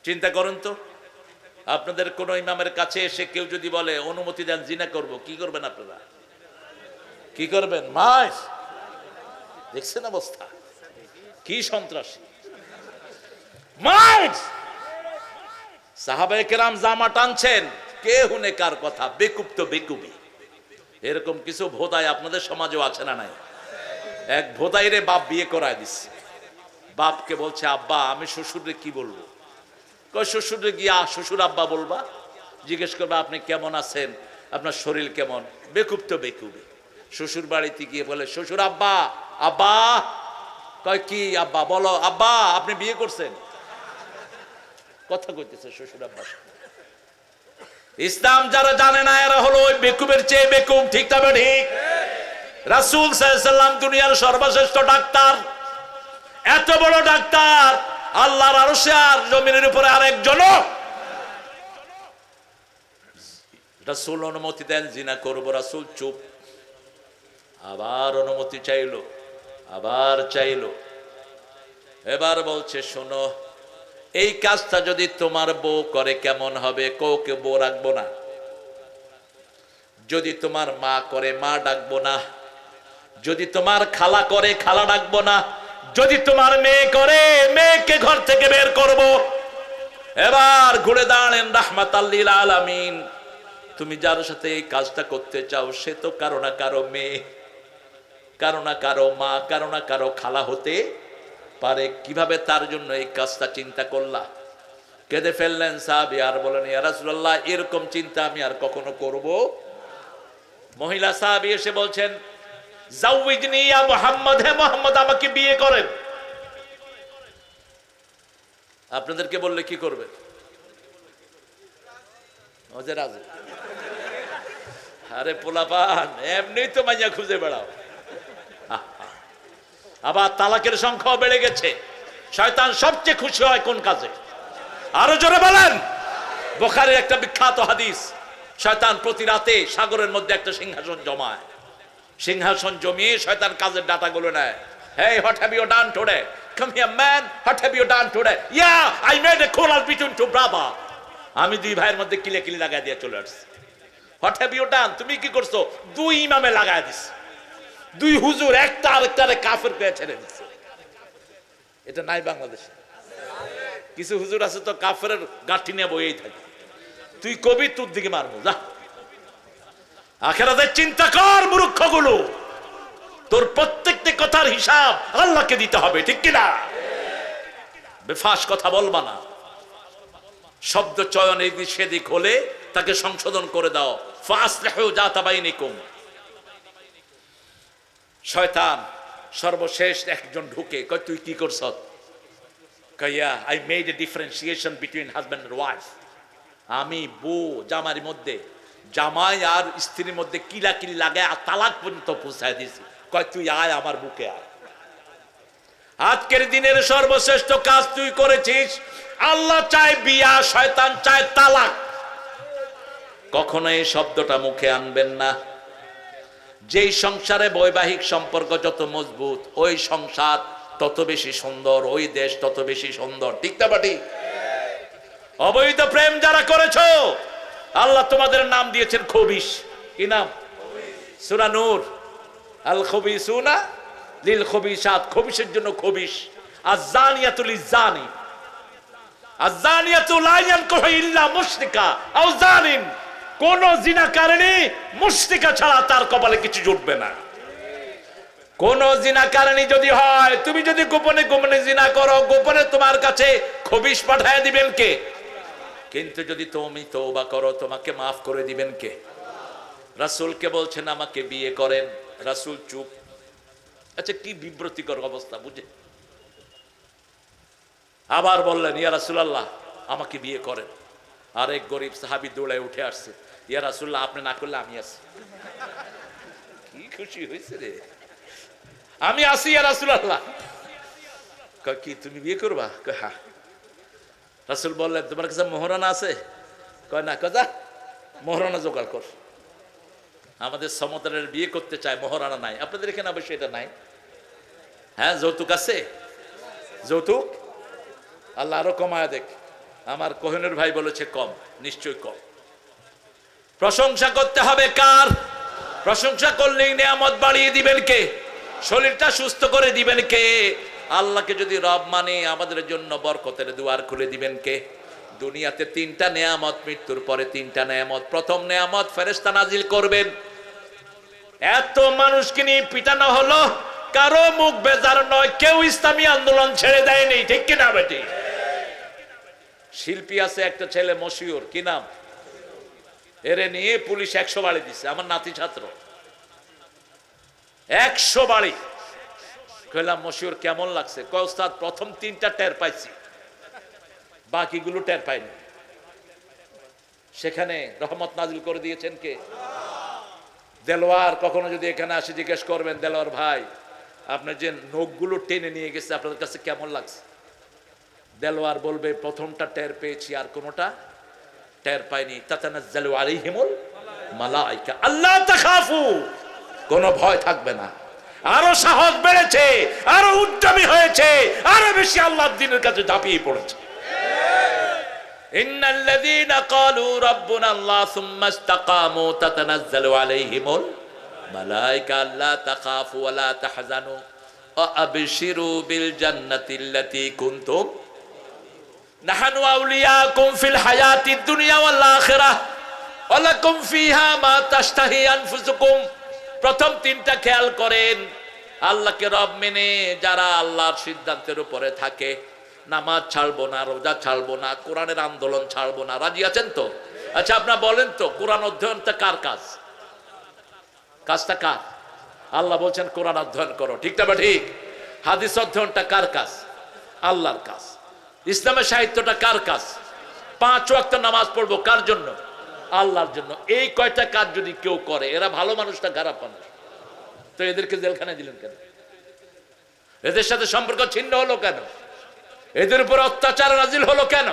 চিন্তা করুন তো, আপনাদের কোন ইমামের কাছে এসে কেউ যদি বলে অনুমতি দেন জিনা করব, কি করবেন আপনারা? কি করবেন? মাস দেখছেন অবস্থা কি সন্ত্রাসী। মাস সাহাবায়ে কেরাম জামা টানছেন, কে হুনে কার কথা, বেকুব তো বেকুবি। এরকম কিছু ভোদাই আপনাদের সমাজেও আছে না নাই? এক ভোদাইরে বাপ বিয়ে করায় দিচ্ছে। বাপকে বলছে আব্বা আমি শ্বশুরে কি বলবো? কয় শ্বশুরে গিয়া শ্বশুর আব্বা বলবা। জিজ্ঞেস করবে আপনি কেমন আছেন, আপনার শরীর কেমন। বেকুব তো বেকুবে। শ্বশুর বাড়িতে গিয়ে বলে শ্বশুর আব্বা, আব্বা কয় কি আব্বা, বলো আব্বা আপনি বিয়ে করছেন, কথা কইতেছে শ্বশুর আব্বা। ইসলাম যারা জানে না এরা হলো ওই বেকুবের চেয়ে বেকুব, ঠিক তবে ঠিক। রাসূল সাল্লাল্লাহু আলাইহি ওয়াসাল্লাম দুনিয়ার সর্বশ্রেষ্ঠ ডাক্তার, এত বড় ডাক্তার, আল্লাহর আরশে আর জমিনের উপরে আরেকজনও। রাসূল অনুমতি দেন জিনা করব, রাসূল চুপ। আবার অনুমতি চাইলো, আবার চাইলো। এবার বলছে শোনো, এই কাজটা যদি তোমার বউ করে কেমন হবে? কাউকে বউ রাখবো না। যদি তোমার মা করে মা ডাকবো না। যদি তোমার খালা করে খালা ডাকবো না। যদি তোমার মেয়ে করে মেয়েকে ঘর থেকে বের করব। এবার ঘুরে দাঁড়ালেন রাহমাতাল লিল আলামিন। তুমি যার সাথে এই কাজটা করতে চাও সে তো কারো না কারো মেয়ে, কারো না কারো মা, কারো না কারো খালা হতে পারে। কিভাবে তার জন্য এই কাজটা চিন্তা করলা? কেঁদে ফেললেন সাহাবী আর বলেন ইয়া রাসূলুল্লাহ এরকম চিন্তা আমি আর কখনো করব। মহিলা সাহাবী এসে বলছেন জাওয়িজনি ইয়া মুহাম্মদ, হে মুহাম্মদ আমাকে বিয়ে করেন। আপনাদেরকে বললে কি করবেন? ওদের রাজি। আরে পোলাপান এমনি তো মাইয়া খুঁজে বেড়াও। আবার তালাকের সংখ্যাও বেড়ে গেছে। শয়তান সবচেয়ে খুশি হয় কোন কাজে? আরো জোরে বলেন। বুখারীর একটা বিখ্যাত হাদিস, শয়তান প্রতি রাতে সাগরের মধ্যে একটা সিংহাসন জমায়। সিংহাসন জমিয়ে শয়তান কাজের ডাটাগুলো নেয়। Hey, what have you done today? Come here, man. What have you done today? Yeah, I made a quarrel between two brothers. আমি দুই ভাইয়ের মধ্যে কিলে কিলে লাগাই দিয়ে চলে আসছি। What have you done? তুমি কি করছো? দুই ইমামে লাগাই দিস। দুই হুজুর একটা আরেকটারে কাফের করে ছেড়ে দিচ্ছে। এটা নাই বাংলাদেশে। কিছু হুজুর আছে তো কাফের গাঁঠি নিয়ে বইয়েই থাকে। তুই কবি তোর দিকে মারবো যা। আখিরাতের চিন্তা কর মূর্খগুলো। তোর প্রত্যেকটি কথার হিসাব আল্লাহকে দিতে হবে, ঠিক কিনা? বেফাস কথা বলবা না। শব্দ চয়ন এদিক সেদিক হলে তাকে সংশোধন করে দাও। ফাসলিহু যাতা বাইনিকুম। শয়তান সর্বশেষ একজন ঢুকে কয় তুই কি করছ? কইয়া I made a differentiation between husband and wife. আমি বউ জামাইয়ের মধ্যে, জামাই আর স্ত্রীর মধ্যে কিলাকিলি লাগায় আর তালাক পর্যন্ত পৌঁছায় দিয়েছি। কয় তুই আয় আমার বুকে আয়। আজকের দিনের সর্বশ্রেষ্ঠ কাজ তুই করেছিস। আল্লাহ চায় বিয়া, শয়তান চায় তালাক। কখনো এই শব্দটা মুখে আনবেন না। যেই সংসারে বৈবাহিক সম্পর্ক যত মজবুত ওই সংসার তত বেশি সুন্দর, ওই দেশ তত বেশি সুন্দর, ঠিক না বাটি? অবৈধ প্রেম যারা করেছো আল্লাহ তোমাদের নাম দিয়েছেন খবিশ। কি নাম? সূরা নূর, আল খবিসুনা লিল খবিসাত, খবিসের জন্য খবিশ। আয-যানিয়াতু লিয-যানি, আয-যানিয়াতু লা ইয়ানকিহু ইল্লা মুশরিকা আও যানিন। কোন জিনাকারিনী মুশরিকা ছাড়া তার কপালে কিছু জুটবে না। কোন জিনাকারিনী যদি হয়, তুমি যদি গোপনে গোপনে জিনা করো, গোপনে তোমার কাছে খবিশ পাঠায় দিবেন কে? কিন্তু যদি তুমি তওবা করো তোমাকে মাফ করে দিবেন কে? রাসূলকে বলছেন আমাকে বিয়ে করেন। রাসূল চুপ। আচ্ছা কি বিব্রতিকর অবস্থা বুঝে। আবার বললেন ইয়া রাসূলুল্লাহ আমাকে বিয়ে করেন। আরেক গরিব সাহাবী দৌড়ে উঠে আসছে, ইয়া রাসূলুল্লাহ আপনি না করলে আমি আছি। কি খুশি হয়েছে রে, আমি আছি ইয়া রাসূলুল্লাহ। কয় কি তুমি বিয়ে করবা? কয় হ্যাঁ। রাসূল বললেন তোমার কাছে মোহরানা আছে? কয় না। কয় যা মোহরানা জোগাড় কর। আমাদের সমতলের বিয়ে করতে চায়, মোহরানা নাই। আপনাদের এখানে অবশ্যই এটা নাই। হ্যাঁ যৌতুক আছে? যৌতুক আল্লাহ আরো কমায় দেখ। আমার কোহিনুর ভাই বলেছে কম, নিশ্চয় কম। প্রশংসা করতে হবে কার? প্রশংসা করলেই নিয়ামত বাড়িয়ে দিবেন কে? শরীরটা সুস্থ করে দিবেন কে? আল্লাহকে যদি রব মানে আমাদের জন্য বরকতের দুয়ার খুলে দিবেন কে? দুনিয়াতে তিনটা নেয়ামত, মৃত্যুর পরে তিনটা নেয়ামত। প্রথম নেয়ামত ফেরেশতা নাজিল করবেন। এত মানুষকে নিয়ে পিটানো হলো, কারো মুখ বেজার নয়, কেউ ইসলামী আন্দোলন ছেড়ে দেয়নি, ঠিক কিনা বেটি? শিল্পী আছে একটা ছেলে মশিউর, কি নাম? এরে নিয়ে পুলিশ 100 বাড়ি দিচ্ছে, আমার নাতি ছাত্র 100 বাড়ি। কইলাম মশিউর কেমন লাগছে? কয় ওস্তাদ প্রথম 3টা টের পাইছি, বাকিগুলো টের পাইনি। সেখানে রহমত নাজিল করে দিয়েছেন কে? দেলোয়ার কখনো যদি এখানে আসে জিজ্ঞেস করবেন, দেলোয়ার ভাই আপনি যে নখগুলো টেনে নিয়ে গেছে আপনাদের কাছে কেমন লাগছে? দেলোয়ার বলবে প্রথমটা টের পেয়েছি, আর কোনোটা টের পাইনি। তাতানাজ্জালু আলাইহিমুল মালাইকা আল্লা তাখাফু, কোনো ভয় থাকবে না। আরো সাহস বেড়েছে, আরো উদ্যমী হয়েছে, আরো বেশি আল্লাহর দ্বীনের কাছে ঝাঁপিয়ে পড়েছে। ইন্নাল্লাযীনা ক্বালু রাব্বুনা আল্লাহ সুম্মা ইসতাকামু তাতানাজ্জালু আলাইহিমুল মালাইকা আল্লা তাখাফু ওয়া লা তাহজানু ওয়া আবশিরু বিল জান্নাতিল্লাতী কুনতুম নাহনু আউলিয়াকুম ফিল হায়াতিদ দুনিয়া ওয়াল আখিরাহ ওয়া লাকুম ফিহা মা তাশতাহি আনফুসুকুম। প্রথম 3টা খেয়াল করেন। আল্লাহকে রব মেনে যারা আল্লাহর সিদ্ধান্তের উপরে থাকে, নামাজ ছাড়বো না, রোজা ছাড়বো না, কোরআনের আন্দোলন ছাড়বো না, রাজি আছেন তো? আচ্ছা আপনারা বলেন তো, কোরআন অধ্যয়নটা কার কাজ? কাজটা কার? আল্লাহ বলছেন কোরআন অধ্যয়ন করো, ঠিক না? ঠিক। হাদিস অধ্যয়নটা কার কাজ? আল্লাহর কাজ। ইসলামের সাহিত্যটা কার কাজ? 5 ওয়াক্ত নামাজ পড়বো কার জন্য? আল্লাহর জন্য। এই কয়টা কাজ যদি কেউ করে, এরা ভালো মানুষ না খারাপ মানুষ? তো এদেরকে জেলখানায় দিলেন কেন? এদের সাথে সম্পর্ক ছিন্ন হলো কেন? এদের উপর অত্যাচার নাজিল হলো কেন?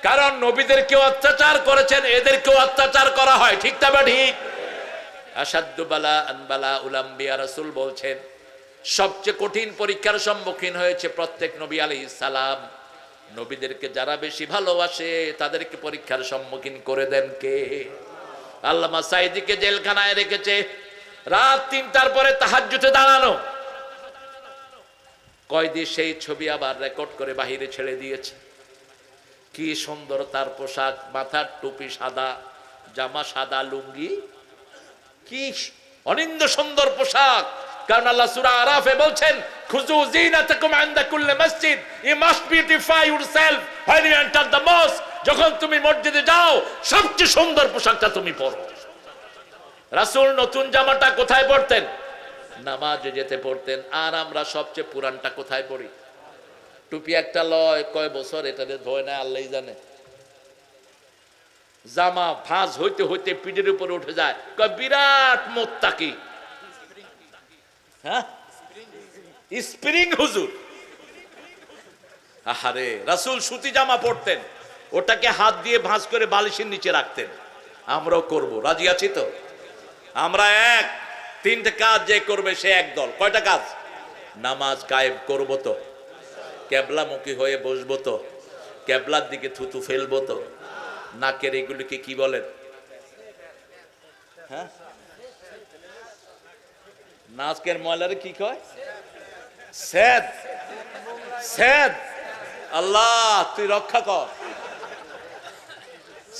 কারণ নবীদেরকেও অত্যাচার করেছেন, এদেরকেও অত্যাচার করা হয়, ঠিক না? ঠিক। আসাদ্দু বালা আনবালা উলাম্বিয়া, রাসূল বলছেন সবচেয়ে কঠিন পরীক্ষার সম্মুখীন হয়েছে প্রত্যেক নবী আলাইহিস সালাম। নবীদেরকে যারা বেশি ভালোবাসে তাদেরকে পরীক্ষার সম্মুখীন করে দেন কে? আল্লামা সাঈদীকে জেলখানায় রেখেছে, রাত 3টার পরে তাহাজ্জুদে দাঁড়ানো। কয়েদি সেই ছবি আবার রেকর্ড করে বাহিরে ছেড়ে দিয়েছে। কি সুন্দর তার পোশাক, মাথার টুপি সাদা, জামা সাদা, লুঙ্গি, কি অনিন্দ সুন্দর পোশাক। কারণ আল্লাহ সূরা আরাফে বলছেন খুযু যিনাতাকুম ইনদা কুল্লি মসজিদ, you must beautify yourself when you enter the mosque। যখন তুমি মসজিদে যাও সবচেয়ে সুন্দর পোশাকটা তুমি পরো। রাসূল নতুন জামাটা কোথায় পরতেন? নামাজে যেতে পড়তেন। আর আমরা সবচেয়ে পুরানটা কোথায় পড়ি? টুপি একটা লয় কয় বছর, এটাতে ধোয় না আল্লাহই জানে। জামা ভাঁজ হইতে হইতে পিঠের উপরে উঠে যায়, কয় বিরাট মোত্তাকি। হ্যাঁ, স্প্রিং হুজুর। আহারে, রাসূল সুতি জামা পরতেন, ওটাকে হাত দিয়ে ভাঁজ করে বালিশের নিচে রাখতেন। আমরাও করব, রাজি আছি তো? আমরা 3টে কাজ যে করবে সে একদল। কয়টা কাজ? নামাজ কায়েম করবো তো, কেবলামুখী হয়ে বসবো তো, কেবলার দিকে থুতু ফেলবো তো, নাকের এগুলিকে কি বলেন? হ্যাঁ, নাকের ময়লারে কি কয়? সেদ। সেদ। আল্লাহ তুই রক্ষা কর।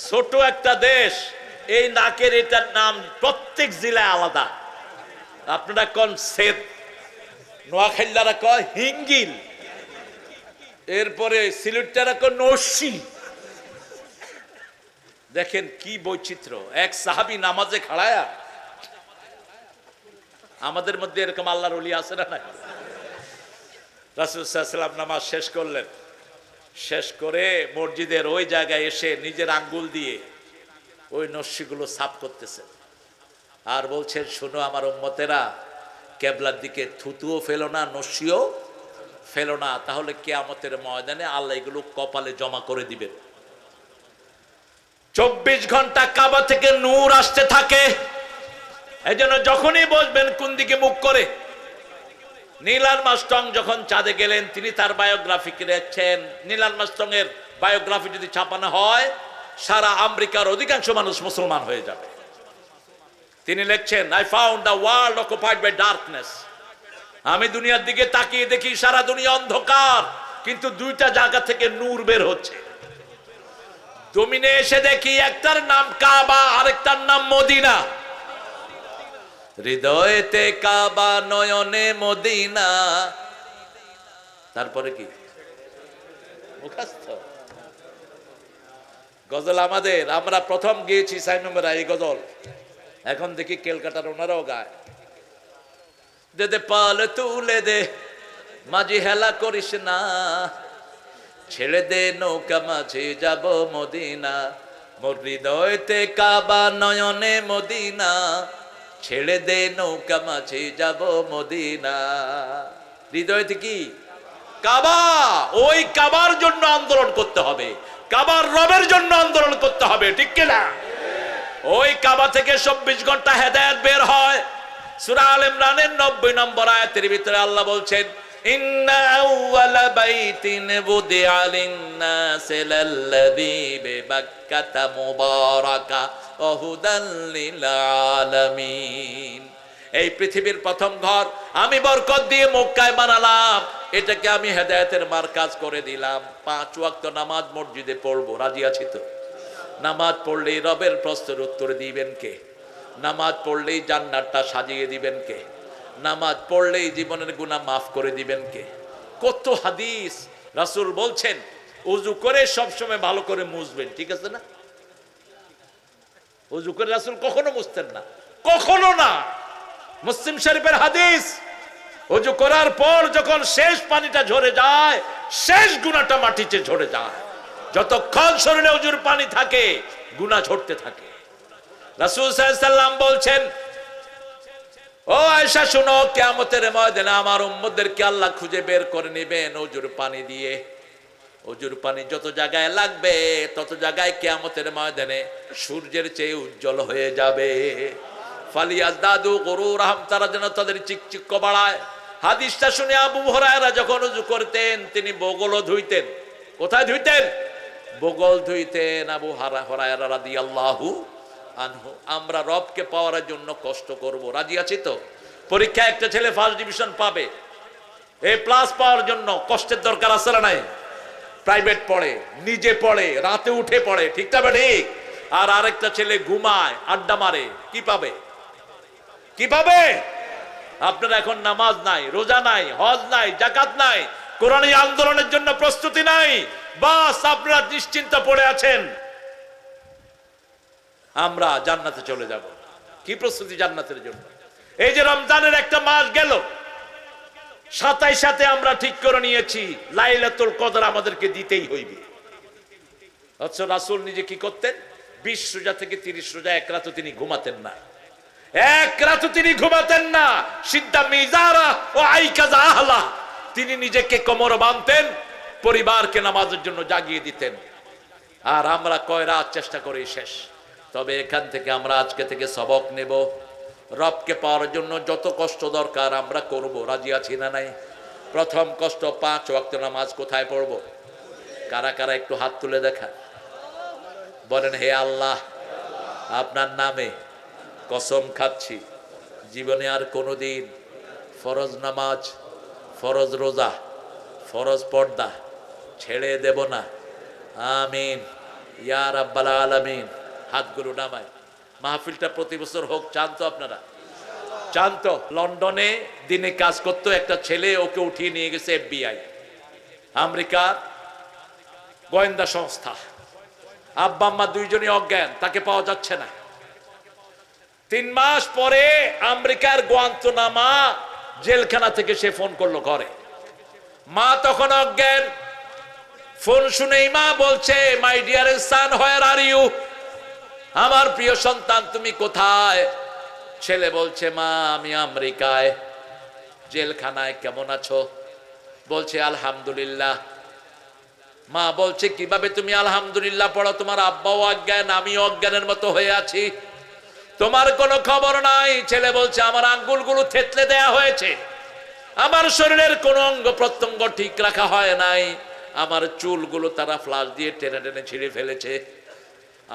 ছোট একটা দেশ, এই নাকের এটার নাম প্রত্যেক জেলায় আলাদা। আপনারা কোন সেদ, নোয়াখালীরা কয় হিঙ্গিল, এরপরে সিলেটটারা কয় নস্যি। দেখেন কি বৈচিত্র্য। এক সাহাবী নামাজে খাড়ায়া, আমাদের মধ্যে এরকম আল্লাহর ওলি আছে না? রাসূল সাল্লাল্লাহু আলাইহি ওয়াসাল্লাম নামাজ শেষ করলেন, শেষ করে মসজিদের ওই জায়গায় এসে নিজের আঙ্গুল দিয়ে ওই নস্যিগুলো সাফ করতেছেন আর বলছেন, শোনো আমার উম্মতেরা, কেবলার দিকে থুতুও ফেলো না, নস্যিও ফেলো না, তাহলে কিয়ামতের ময়দানে আল্লাহ এগুলো কপালে জমা করে দিবেন। 24 ঘন্টা কাবা থেকে নূর আসতে থাকে। এই জন্য যখনই বসবেন কোন দিকে মুখ করে। নীল আর্মস্ট্রং যখন চাঁদে গেলেন, তিনি তার বায়োগ্রাফি লিখছেন। নীল আর্মস্ট্রং এর বায়োগ্রাফি যদি ছাপানো হয়, সারা আমেরিকার অধিকাংশ মানুষ মুসলমান হয়ে যাবে। তিনি লিখছেন, I found the world occupied by darkness. আমি দুনিয়ার দিকে তাকিয়ে দেখি সারা দুনিয়া অন্ধকার, কিন্তু 2টা জায়গা থেকে নূর বের হচ্ছে। জমিনে এসে দেখি একটার নাম কাবা, আরেকটার নাম মদিনা। হৃদয়েতে কাবা, নয়নে মদিনা। তারপরে কি মুখস্থ? গজল আমাদের, আমরা প্রথম গিয়েছি সাইমেরা এই গজল, এখন দেখি কেলকাটার ওনারাও গায়। দে দে পাল তুলে দে মাঝি হেলা করিস না, ছেড়ে দে নৌকা মাঝে যাব মদিনা, মোর হৃদয়তে কাবা নয়নে মদিনা, ছেড়ে দে নৌকা মাঝে যাব মদিনা। হৃদয়তে কি কাবা, ওই কাবার জন্য আন্দোলন করতে হবে, কাবার রবের জন্য আন্দোলন করতে হবে, ঠিক কিনা? ওই কাবা থেকে 24 ঘন্টা হেদায়েত বের হয়। সূরা আল ইমরানের 90 নম্বর আয়াতের ভিতরে আল্লাহ বলছেন, ইন্না আউওয়ালা বাইতিন বুদিআ লিন-নাসি লাল্লাযী বিবাক্কাতা মুবারাকা ওয়া হুদাল লিল আলামিন। এই পৃথিবীর প্রথম ঘর আমি বরকত দিয়ে মক্কায় বানালাম, এটাকে আমি হেদায়েতের মারকাজ করে দিলাম। 5 ওয়াক্ত নামাজ মসজিদে পড়বো, রাজি আছি তো? নামাজ পড়লেই রবের প্রশ্নের উত্তর দিবেন কে? নামাজ পড়লেই জান্নাতটা সাজিয়ে দিবেন কে? নামাজ পড়লেই জীবনের গুনাহ মাফ করে দিবেন কে? কত হাদিস। রাসূল বলছেন ওযু করে সবসময় ভালো করে মুছবেন, ঠিক আছে না? ওযু করে রাসূল কখনো মুছতেন না, কখনো না। মুসলিম শরীফের হাদিস, ওযু করার পর যখন শেষ পানিটা ঝরে যায়, শেষ গুনাহটা মাটিতে ঝরে যায়। যতক্ষণ শরীরে ওযুর পানি থাকে গুনাহ ঝরতে থাকে। রাসূল সাল্লাল্লাহু আলাইহি সাল্লাম বলছেন, ও আয়েশা শুনো, কিয়ামতের ময়দানে আমার উম্মতদেরকে আল্লাহ খুঁজে বের করে নেবেন ওযুর পানি দিয়ে। ওযুর পানি যত জায়গায় লাগবে তত জায়গায় কিয়ামতের ময়দানে সূর্যের চেয়ে উজ্জ্বল হয়ে যাবে। ফালিয়াজদাদু গুরুরহাম, তারা যেন তাদের চিকচিক বাড়ায়। হাদিসটা শুনে আবু হুরায়রা যখন ওযু করতেন তিনি বগলও ধুইতেন। কোথায় ধুইতেন? বগল ধুইতেন। আবু হুরায়রা রাদিয়াল্লাহু আনহু, আমরা রবকে পাওয়ার জন্য কষ্ট করব, রাজি আছি তো? পরীক্ষায় একটা ছেলে ফার্স্ট ডিভিশন পাবে, এ প্লাস পাওয়ার জন্য কষ্টের দরকার আছে না নাই? প্রাইভেট পড়ে, নিজে পড়ে, রাতে উঠে পড়ে, ঠিক না ঠিক? আর আরেকটা ছেলে ঘুমায়, আড্ডা মারে, কি পাবে? কি পাবে? আপনার এখন নামাজ নাই, রোজা নাই, হজ নাই, যাকাত নাই, কোরআনী আন্দোলনের জন্য প্রস্তুতি নাই, বাস আপনারা নিশ্চিন্ত পড়ে আছেন আমরা জান্নাতে চলে যাব। কি প্রস্তুতি জান্নাতের জন্য? এই যে রমজানের একটা মাস গেল, 27 আমরা ঠিক করে নিয়েছি লাইলাতুল কদর আমাদেরকে দিতেই হইবে। অথচ রাসূল নিজে কি করতেন? 20 রোজা থেকে 30 রোজা এক রাতও তিনি ঘুমাতেন না, এক রাতও তিনি ঘুমাতেন না। সিদ্ধা মিজারা ও আইকাজা আহলা, তিনি নিজেকে কোমর বাঁধতেন, পরিবারকে নামাজের জন্য জাগিয়ে দিতেন। আর আমরা কয় রাত চেষ্টা করি শেষ। তবে এখান থেকে আমরা আজকে থেকে সবক নেব, রবকে পাওয়ার জন্য যত কষ্ট দরকার আমরা করব, রাজি আছি না নাই? প্রথম কষ্ট 5 ওয়াক্ত নামাজ কোথায় পড়ব? কারা কারা একটু হাত তুলে দেখা, বলেন, হে আল্লাহ, আপনার নামে কসম খাচ্ছি জীবনে আর কোনোদিন ফরজ নামাজ, ফরজ রোজা, ফরজ পর্দা ছেড়ে দেব না। আমিন ইয়া রাব্বাল আলামিন। হাতগুলো নামায়। মাহফিলটা প্রতি বছর হোক, চান তো আপনারা? চান তো? লন্ডনে দিনে কাজ করতো একটা ছেলে, ওকে উঠিয়ে নিয়ে গেছে FBI, আমেরিকার গোয়েন্দা সংস্থা। আব্বা আম্মা দুইজনই অজ্ঞান, তাকে পাওয়া যাচ্ছে না। 3 মাস পরে আমেরিকার গুয়ান্তানামো জেলখানা থেকে সে ফোন করলো ঘরে। মা তখন অজ্ঞান। ফোন শুনেই মা বলছে, my dear son, where are you? আমার প্রিয় সন্তান তুমি কোথায়? ছেলে বলছে, মা আমি আমেরিকায় জেলখানায়, কেমন আছো? বলছে আলহামদুলিল্লাহ। মা বলছে, কিভাবে তুমি আলহামদুলিল্লাহ পড়ো? তোমার আব্বাও অজ্ঞান, আমি অজ্ঞানের মতো হয়ে আছি, তোমার কোনো খবর নাই। ছেলে বলছে, আমার আঙ্গুলগুলো থেতলে দেয়া হয়েছে, আমার শরীরের কোন অঙ্গ প্রত্যঙ্গ ঠিক রাখা হয় নাই, আমার চুলগুলো তারা ফ্লাশ দিয়ে টেনে টেনে ছিঁড়ে ফেলেছে,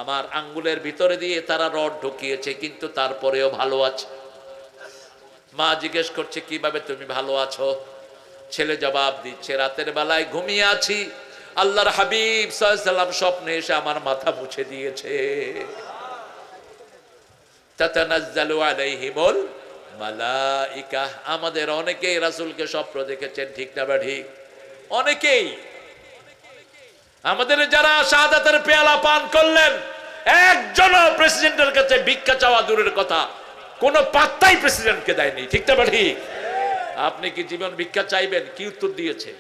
আমার আঙ্গুলের ভিতরে দিয়ে তারা রড ঢুকিয়েছে, কিন্তু তারপরেও ভালো আছে। মা জিজ্ঞেস করছে, কিভাবে তুমি ভালো আছো? ছেলে জবাব দিচ্ছে, রাতের বেলায় ঘুমিয়ে আছি, আল্লাহর হাবিব সাল্লাল্লাহু আলাইহি ওয়াসাল্লাম স্বপ্নে এসে আমার মাথা মুছে দিয়েছে। তাতানাজ্জালু আলাইহিমুল মালাইকা। আমাদের অনেকেই রাসূলকে স্বপ্ন দেখেছেন, ঠিক না বা ঠিক? অনেকেই। আমাদের যারা শাহাদাতের পেয়ালা পান করলেন, একজন প্রেসিডেন্টের কাছে ভিক্ষা চাওয়া দূরের কথা, কোন পাত্তাই প্রেসিডেন্টকে দেয়নি। ঠিক না ঠিক? আপনি কি জীবন ভিক্ষা চাইবেন? কি উত্তর দিয়েছে?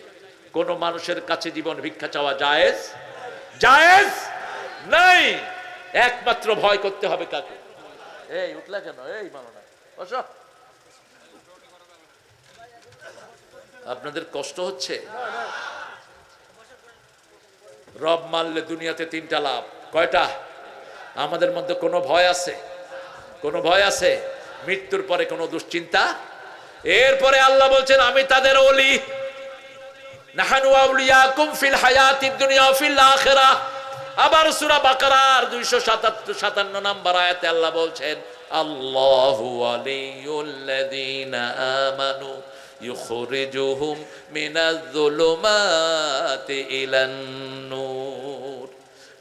কোন মানুষের কাছে জীবন ভিক্ষা চাওয়া জায়েজ জায়েজ নাই। একমাত্র ভয় করতে হবে কাকে? এই উঠলা কেন? এই মাওলানা বসো। আপনাদের কষ্ট হচ্ছে? রব মানলে দুনিয়াতে তিনটা লাভ। কয়টা? আমাদের মধ্যে কোনো ভয় আছে? কোনো ভয় আছে? মৃত্যুর পরে কোনো দুশ্চিন্তা? এরপরে আল্লাহ বলছেন আমি তাদের ওলি, নাহানু আউলিয়াকুম ফিল হায়াতিদ দুনিয়া ফিল আখিরাহ। আবার সূরা বাকারার 257 নম্বর আয়াতে আল্লাহ বলছেন আল্লাহু ওয়ালিয়ুল্লাযীনা আমানু ইউখরিজুহুম মিনাজ-যুলুমাতি ইলান-নূর।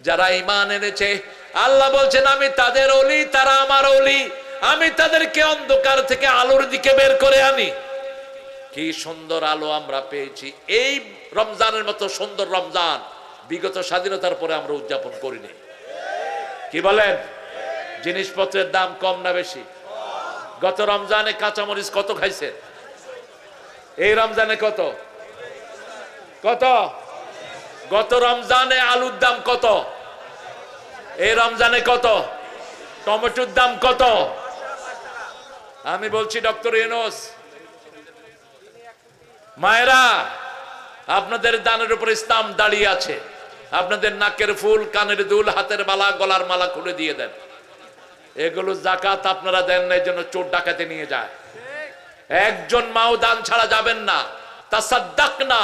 যারা ঈমান এনেছে, আল্লাহ বলছেন আমি তাদের ওলি, তারা আমার ওলি, আমি তাদেরকে অন্ধকার থেকে আলোর দিকে বের করে আনি। কি সুন্দর আলো আমরা পেয়েছি! এই রমজানের মতো সুন্দর রমজান বিগত স্বাধীনতার পরে আমরা উদযাপন করিনি। কি বলেন? জিনিসপত্রের দাম কম না বেশি? গত রমজানে কাঁচামরিচ কত খাইছে? এই রমজানে কত? কত? গত রমজানে আলুর দাম কত? এই রমজানে কত? টমেটোর দাম কত? আমি বলছি ডক্টর ইউনূস, মায়েরা, আপনাদের দানের উপর ইসলাম দাঁড়িয়ে আছে। আপনাদের নাকের ফুল, কানের দুল, হাতের মালা, গলার মালা খুলে দিয়ে দেন। এগুলো যাকাত আপনারা দেন না, এই জন্য চোর ডাকাতে নিয়ে যায়। একজন মাও দান ছাড়া যাবেন না। তাসাদ্দাকনা,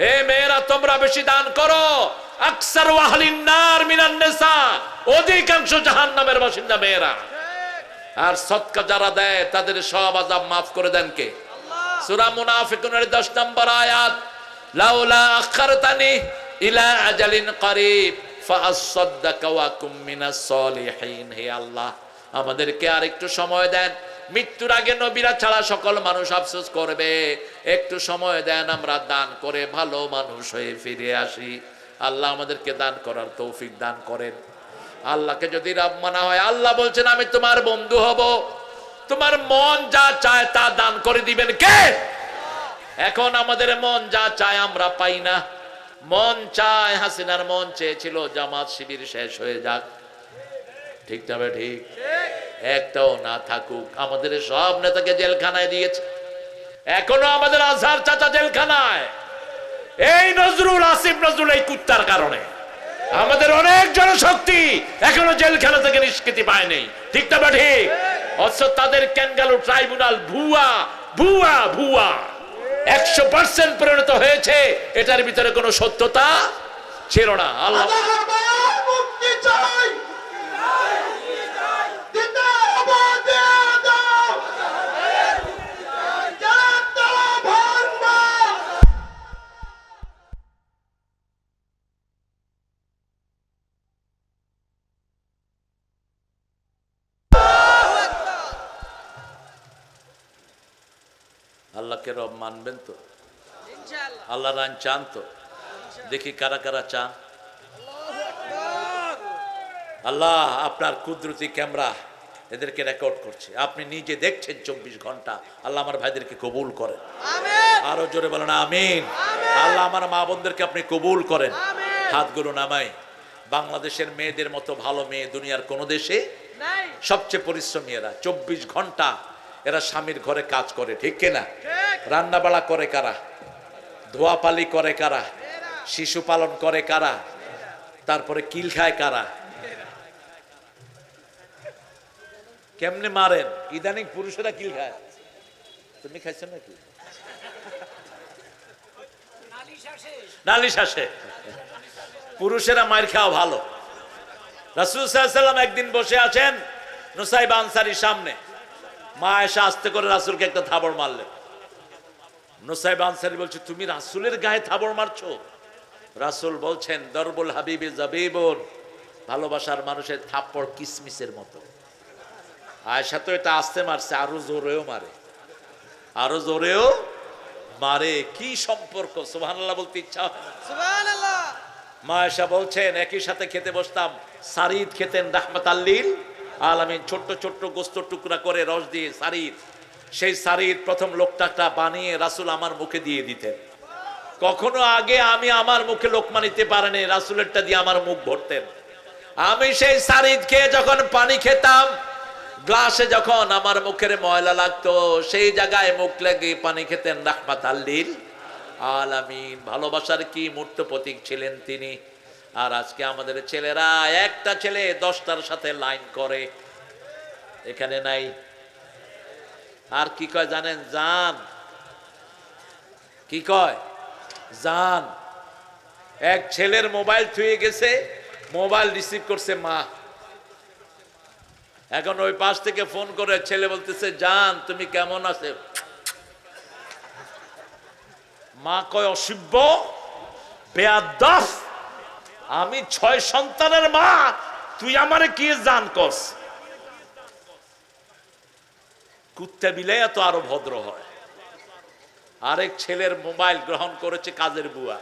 হে মেয়েরা তোমরা বেশি দান করো। আকসার আহলিন নার মিনান নিসা, অধিকাংশ জাহান্নামের বাসিন্দা মেয়েরা। আর সদকা যারা দেয় তাদের সব আযাব মাফ করে দেন কে? সূরা মুনাফিকুনের 10 নম্বর আয়াত, লাউলা আখারতানি ইলা আজালিন করিব ফাআসাদদাকা ওয়া কুম মিনাস সলিহিন। হে আল্লাহ, আমাদেরকে আর একটু সময় দেন। মৃত্যুর আগে নবীরা ছাড়া সকল মানুষ আফসোস করবে। একটু সময় দেন, আমরা দান করে ভালো মানুষ হয়ে ফিরে আসি। আল্লাহ আমাদেরকে দান করার তৌফিক দান করেন। আল্লাহকে যদি রব মানা হয়, আল্লাহ বলছেন আমি তোমার বন্ধু হব, তোমার মন যা চায় তা দান করে দিবেন কে? এখন আমাদের মন যা চায় আমরা পাই না। মন চায়, হাসিনার মন চেয়েছিল জামাত শিবির শেষ হয়ে যাক। ঠিক তবে ঠিক, একটাও না থাকুক। আমাদের সব নেতাকে জেলখানায় দিয়েছে, এখনো আমাদের আজহার চাচা জেলখানায়। এই নজরুল, আসিফ নজরুল, এই কুত্তার কারণে আমাদের অনেক জনশক্তি এখনো জেলখানা থেকে নিষ্কৃতি পায়নি। ঠিক তবে ঠিক। অথচ তাদের ক্যাঙ্গালু ট্রাইব্যুনাল ভুয়া ভুয়া ভুয়া 100% পরিণত হয়েছে। এটার ভিতরে কোনো সত্যতা ছিল না। আল্লাহ আল্লাহকে রব মানবেন তো? আল্লাহ রান চান তো? দেখি কারা কারা চান। আল্লাহ আপনার কুদরতি ক্যামেরা এদেরকে রেকর্ড করছে, আপনি নিজে দেখছেন 24 ঘন্টা। আল্লাহ আমার ভাইদেরকে কবুল করেন। আরো জোরে বলেন আমিন। আল্লাহ আমার মা বোনদেরকে আপনি কবুল করেন। হাতগুলো নামাই। বাংলাদেশের মেয়েদের মতো ভালো মেয়ে দুনিয়ার কোন দেশে নাই। সবচেয়ে পরিশ্রমী এরা। 24 ঘন্টা এরা স্বামীর ঘরে কাজ করে। ঠিক কিনা? রান্না বাড়া করে কারা? ধোয়াপালি করে কারা? শিশু পালন করে কারা? তারপরে কিল খায় কারা? কেমনে মারেন? ইদানিং পুরুষেরা কিল খায়। তুমি খাইছো নাকি? নালিশ আসে। পুরুষেরা মার খাওয়া ভালো। রাসূল সাল্লাল্লাহু আলাইহি ওয়াসাল্লাম একদিন বসে আছেন নুসাইব আনসারীর সামনে। মা এসে আস্তে করে রাসূলকে একটা থাবড় মারলেন। নুসাইব আনসারী বলছে তুমি রাসূলের গায়ে থাবড় মারছো? রাসূল বলছেন দরবুল হাবিবি জাবিবুন, ভালোবাসার মানুষের থাপ্পড় কিসমিসের মতো। আয়েশা তো এটা আস্তে মারছে, আরো জোরেও মারে, আরো জোরেও মারে। কি সম্পর্ক! সুবহানাল্লাহ বলতে ইচ্ছা হয় না। সুবহানাল্লাহ। মা আয়েশা বলছেন একই সাথে খেতে বসতাম, সারিদ খেতেন রাহমাতাল্লিল আলামিন, ছোট্ট ছোট্ট গোস্ত টুকরা করে রস দিয়ে সারিদ, সেই সারিদ প্রথম লোকটাটা বানিয়ে রাসূল আমার মুখে দিয়ে দিতেন। কখনো আগে আমি আমার মুখে লোকমা নিতে পারিনি, রাসূলেরটা দিয়ে আমার মুখ ভরতেন। আমি সেই সারিদ খেয়ে যখন পানি খেতাম, গ্লাসে যখন আমার মুখের ময়লা লাগতো, সেই জায়গায় মুখ লাগিয়ে পানি খেতেন রাহমাতাল্লিল আলামিন। ভালোবাসার কি মূর্ত প্রতীক ছিলেন তিনি। আর আজকে আমাদের ছেলেরা, একটা ছেলে 10টার সাথে লাইন করে, এখানে নাই। আর কি কয় জানেন? জান। কি কয়? জান। এক ছেলের মোবাইল থুয়ে গেছে, মোবাইল রিসিভ করছে মা। এখন ওই পাশ থেকে ফোন করে ছেলে বলতেছে, জান তুমি কেমন আছো? মা কয়, অসভ্য, বেয়াদব, আমি 6 সন্তানের মা, তুই আমারে কি জান কস? কুত্তা বিলাই তো আরো ভদ্র হয়। আরেক ছেলের মোবাইল গ্রহণ করেছে কাজের বুয়া।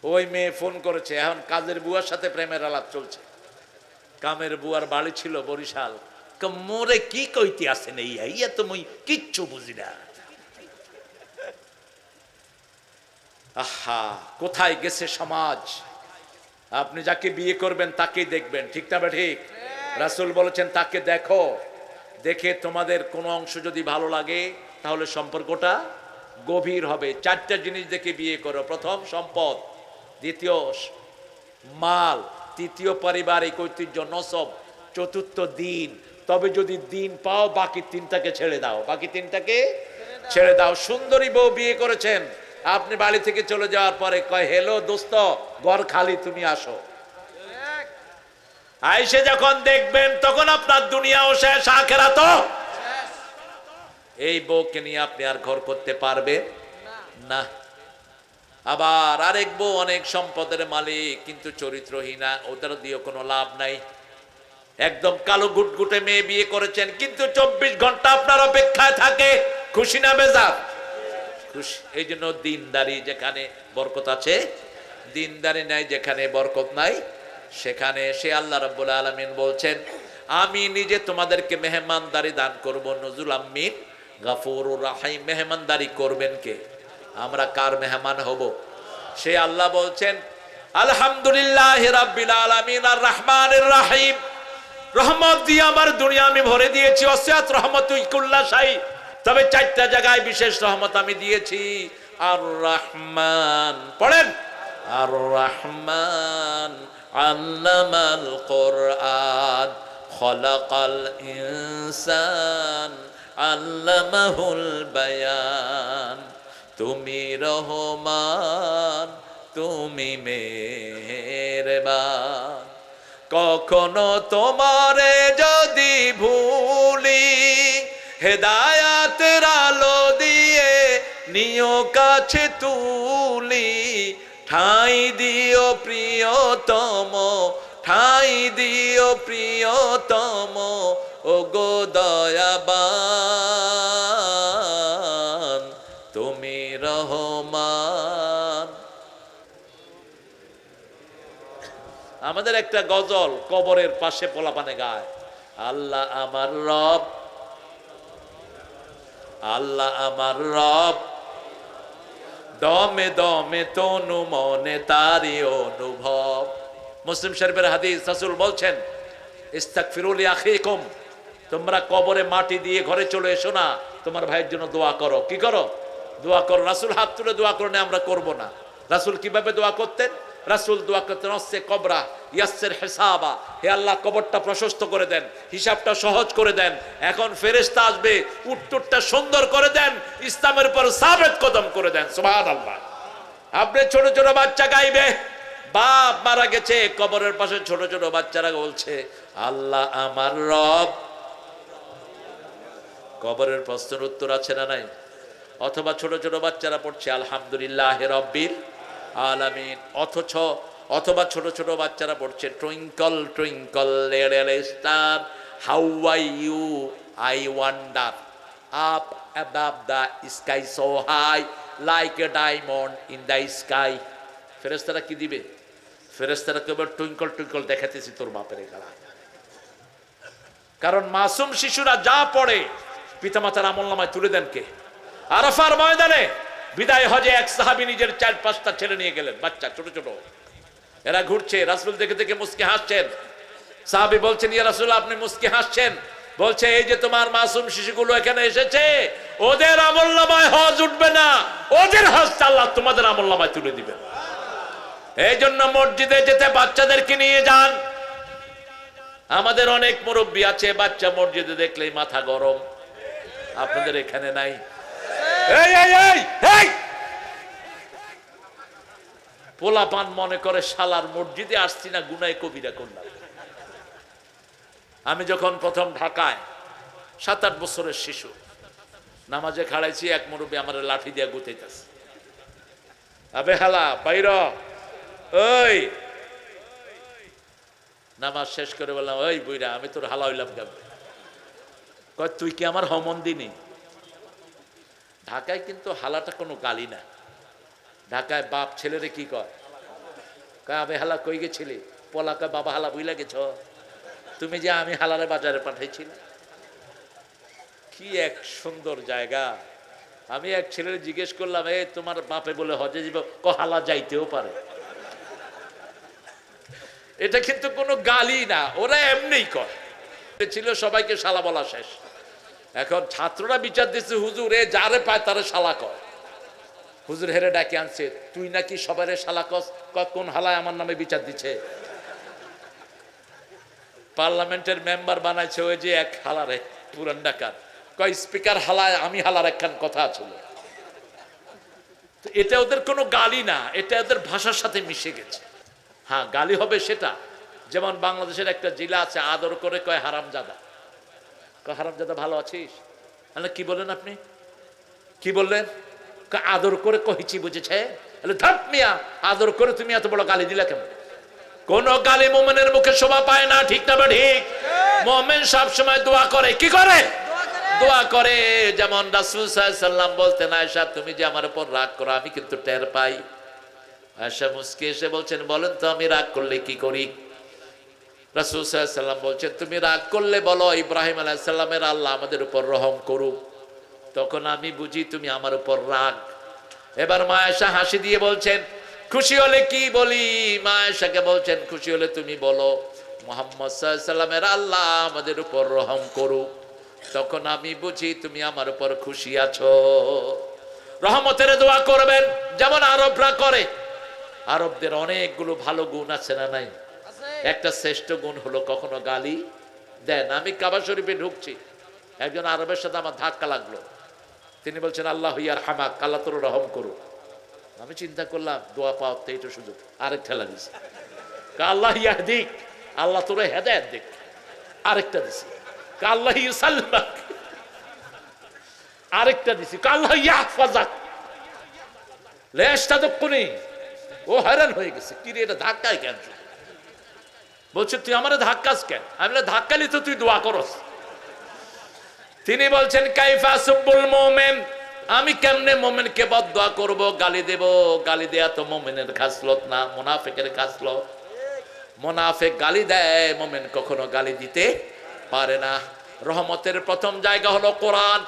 ওই মেয়ে ফোন করেছে, এখন কাজের বুয়ার সাথে প্রেমের আলাপ চলছে। কামের বুয়ার বাড়ি ছিল বরিশাল। মোরে কি কইতে আসেন ইয়া তো মুই কিচ্ছু বুঝি না। আহা, কোথায় গেছে সমাজ। আপনি যাকে বিয়ে করবেন তাকেই দেখবেন, ঠিক না ঠিক? রাসূল বলেছেন তাকে দেখো, দেখে তোমাদের কোনো অংশ যদি ভালো লাগে তাহলে সম্পর্কটা গভীর হবে। 4টা জিনিস দেখে বিয়ে করো। প্রথম সম্পদ, দ্বিতীয় মাল, তৃতীয় পারিবারিক ঐতিহ্য নসব, চতুর্থ দিন। তবে যদি দিন পাও বাকি 3টাকে ছেড়ে দাও, বাকি 3টাকে ছেড়ে দাও। সুন্দরী বউ বিয়ে করেছেন, আপনি বাড়ি থেকে চলে যাওয়ার পরে কয়, হেলো দোস্ত, ঘর খালি, তুমি আসো। আইসে যখন দেখবেন তখন আপনার দুনিয়াও শেষ, আখিরাতও। এই বউকে নিয়ে আপনি আর ঘর করতে পারবেন না। আবার আরেক বউ অনেক সম্পদের মালিক কিন্তু চরিত্রহীনা, ওদের দিয়ে কোনো লাভ নাই। একদম কালো গুটগুটে মেয়ে বিয়ে করেছেন কিন্তু 24 ঘন্টা আপনার অপেক্ষায় থাকে, খুশি না বেজার? খুশি। এই জন্য দিনদারি যেখানে বরকত আছে, দিনদারি নাই যেখানে বরকত নাই সেখানে। সে আল্লাহ রাব্বুল আলামিন বলছেন, আমি নিজে তোমাদেরকে মেহমানদারি দান করব। নজুলাম মিন গাফুরুর রাহিম। মেহমানদারি করবেন কে? আমরা কার মেহমান হব? সে আল্লাহ বলছেন, আলহামদুলিল্লাহি রাব্বিল আলামিন আর রহমানির রহিম। রহমত দিয়ে আমার দুনিয়া আমি ভরে দিয়েছি, ওয়াসিআত রাহমাতুই কুল্লা শাই। তবে 4টা জায়গায় বিশেষ রহমত আমি দিয়েছি। আর রহমান, পড়েন, আর রহমান আল্লামাল কুরআন খলাকাল ইনসান আল্লামাহুল বায়ান। তুমি রহমান, তুমি মেহেরবান। কখনো তোমারে যদি ভুলি, হেদায়াতের আলো দিয়ে নিও কাছে তুলি। ঠাঁই দিও প্রিয়তম, ঠাঁই দিও প্রিয়তম, ও গো দয়াবান, তুমি রহমান। আমাদের একটা গজল কবরের পাশে পোলাপানে গায়, আল্লাহ আমার রব, আল্লাহ আমার রব, দমে দমে তনু মনে তারি অনুভব। মুসলিম শরীফের হাদিস, রাসূল বলছেন, ইস্তাগফিরু লি আখিকুম, তোমরা কবরে মাটি দিয়ে ঘরে চলে এসো না, তোমার ভাইয়ের জন্য দোয়া করো। কি করো? দোয়া করো। রাসূল হাত তুলে দোয়া করেন, আমরা করব না। রাসূল কিভাবে দোয়া করতেন? রাসূল দোয়া করতেন, ওয়াসে কবরা ইয়াসসির হিসাবা, হে আল্লাহ কবরটা প্রশস্ত করে দেন, হিসাবটা সহজ করে দেন। এখন ফেরেশতা আসবে, উত্তরটা সুন্দর করে দেন, ইসলামের উপর সাবিত কদম করে দেন। সুবহানাল্লাহ। আপনি ছোট ছোট বাচ্চা গাইবে, বাপ মারা গেছে, কবরের পাশে ছোট ছোট বাচ্চারা বলছে, আল্লাহ আমার রব। কবরের প্রশ্নের উত্তর আছে না নাই? অথবা ছোট ছোট বাচ্চারা পড়ছে আলহামদুলিল্লাহি রাব্বিল আলামিন। অথবা ছোট ছোট বাচ্চারা পড়ছে twinkle twinkle little star how are you I wonder up above the sky so high like a diamond in the sky. ফেরেশতারা কি দিবে? ফেরেশতারা কেবল টুইঙ্কল টুইঙ্কল দেখাতেছি তোর বাপের গালা। কারণ মাসুম শিশুরা যা পড়ে পিতামাতার আমলনামায় তুলে দেন কে? আরাফার ময়দানে বিদায় হজে এক সাহাবী নিজের 4-5টা ছেলে নিয়ে গেলেন, বাচ্চা ছোট ছোট। এরা ঘুরছে, রাসূল দেখে দেখে মুস্কি হাসছেন। সাহাবী বলছেন, ইয়া রাসূলুল্লাহ আপনি মুস্কি হাসছেন? বলছে, এই যে তোমার মাসুম শিশুগুলো এখানে এসেছে, ওদের আমলনামায় হজ উঠবে না, ওদের হজ আল্লাহ তোমাদের আমলনামায় তুলে দিবেন। এই জন্য মসজিদে যেতে বাচ্চাদেরকে নিয়ে যান। আমাদের অনেক মুরব্বী আছে, বাচ্চা মসজিদে দেখলেই মাথা গরম। আপনাদের এখানে নাই? এই এই এই এই পোলাপান মনে করে শালার মসজিদে আসছি না, গুনাহ কবিরা করলাম। আমি যখন প্রথম ঢাকায় 7-8 বছরের শিশু নামাজে খাড়াইছি, এক মুরব্বী আমার লাঠি দিয়া গুতাইতেছে, আবে হালা বাইর। ওই নামাজ শেষ করে বললাম, ওই বুইরা আমি তোর হালা হইলাম কেমন? কয় তুই কি আমার হমন দিনি? ঢাকায় কিন্তু হালাটা কোনো গালি না। ঢাকায় বাপ ছেলেরে কি কয়? কয় আবে হালা কই গেছিলি? পলা কয় বাবা হালা বুইলা গেছ তুমি, যে আমি হালারে বাজারে পাঠাইছিলাম। কি এক সুন্দর জায়গা। আমি এক ছেলের জিজ্ঞেস করলাম, এই তোমার বাপে বলে হজে যাব? ক হালা যাইতেও পারে। এটা কিন্তু কোনো গালি না, ওরা এমনিই কয়। ছিল সবাইকে শালা বলা শেষ। এখন ছাত্ররা বিচার দিচ্ছে, হুজুর এ যারে পায় তারে শালা কয়। হুজুর হেরে ডাকে আনছে, তুই নাকি সবারে শালা কস? কোন হালায় আমার নামে বিচার দিচ্ছে? পার্লামেন্টের মেম্বার বানাইছে ওই যে এক হালারে, পুরান ঢাকার। কয় স্পিকার হালায়, আমি হালার একখান কথা ছিল। এটা ওদের কোনো গালি না, এটা ওদের ভাষার সাথে মিশে গেছে। হ্যাঁ গালি হবে সেটা, যেমন বাংলাদেশের একটা জেলা আছে, আদর করে কয় হারামজাদা। কয় হারামজাদা ভালো আছিস? কি বললেন আপনি? কি বললেন? আদর করে কহিছি, বুঝেছে? ধপ মিয়া, আদর করে তুমি এত বড় গালি দিলা কেমন? কোন গালি মোমেনের মুখে শোভা পায় না, ঠিক না? ঠিক। মোমেন সব সময় দোয়া করে। কি করে? দোয়া করে। যেমন রাসূল সাল্লাল্লাহু আলাইহি ওয়াসাল্লাম বলতেন, আয়েশা তুমি যে আমার উপর রাগ করো আমি কিন্তু টের পাই। আয়েশা মুস্কি এসে বলছেন, বলেন তো আমি রাগ করলে কি করি? রাসূল সাল্লাল্লাহু আলাইহি ওয়াসাল্লাম বলছেন, তুমি রাগ করলে বলো ইব্রাহিম আলাইহিস সালামের আল্লাহ আমাদের উপর রহম করুক। তখন আমি বুঝি তুমি আমার উপর রাগ। এবার মা আয়েশা হাসি দিয়ে বলছেন, খুশি হলে কি বলি? মা আয়েশাকে বলছেন, খুশি হলে তুমি বলো মুহাম্মদ সাল্লাল্লাহু আলাইহি সাল্লামের আল্লাহ আমাদের উপর রহম করুক। তখন আমি বুঝি তুমি আমার উপর খুশি আছো। রহমতের দোয়া করবেন যেমন আরবরা করে। আরবদের অনেকগুলো ভালো গুণ আছে না নাই? একটা শ্রেষ্ঠ গুণ হলো কখনো গালি দেন। আমি কাবা শরীফে ঢুকছি, একজন আরবের সাথে আমার ধাক্কা লাগলো। তিনি বলছেন, আল্লাহ ইয়ারহামাক, আল্লাহ তোর রহম করুক। আমি চিন্তা করলাম দোয়া পাওয়ার তো এইটা সুযোগ। আরেক ঠেলা দিছি, আল্লাহ ইয়াহদিক, আল্লাহ তোর হেদায়েত দিক। আরেকটা দিছি, আল্লাহ ইউসাল্লিমাক। আরেকটা দিছি, আল্লাহ ইয়াহফাজাক। লেশটা দক্ষিণী। ও হয়রান হয়ে গেছে, কি রে এটা ধাক্কায় কেন? বলছে তুই আমারে ধাক্কাস কেন? আমি বললাম ধাক্কালি তো তুই দোয়া করস। তিনি বলছেন, কাইফা সুব্বুল মুমিন, আমি কেমনে মুমিনকে বদদোয়া করব, গালি দেব? গালি দেয়া তো মুমিনের খাসলত না, মুনাফিকের খাসলত। মুনাফিক গালি দেয়, মুমিন কখনো গালি দিতে পারে না। রহমতের প্রথম জায়গা হলো কোরআন।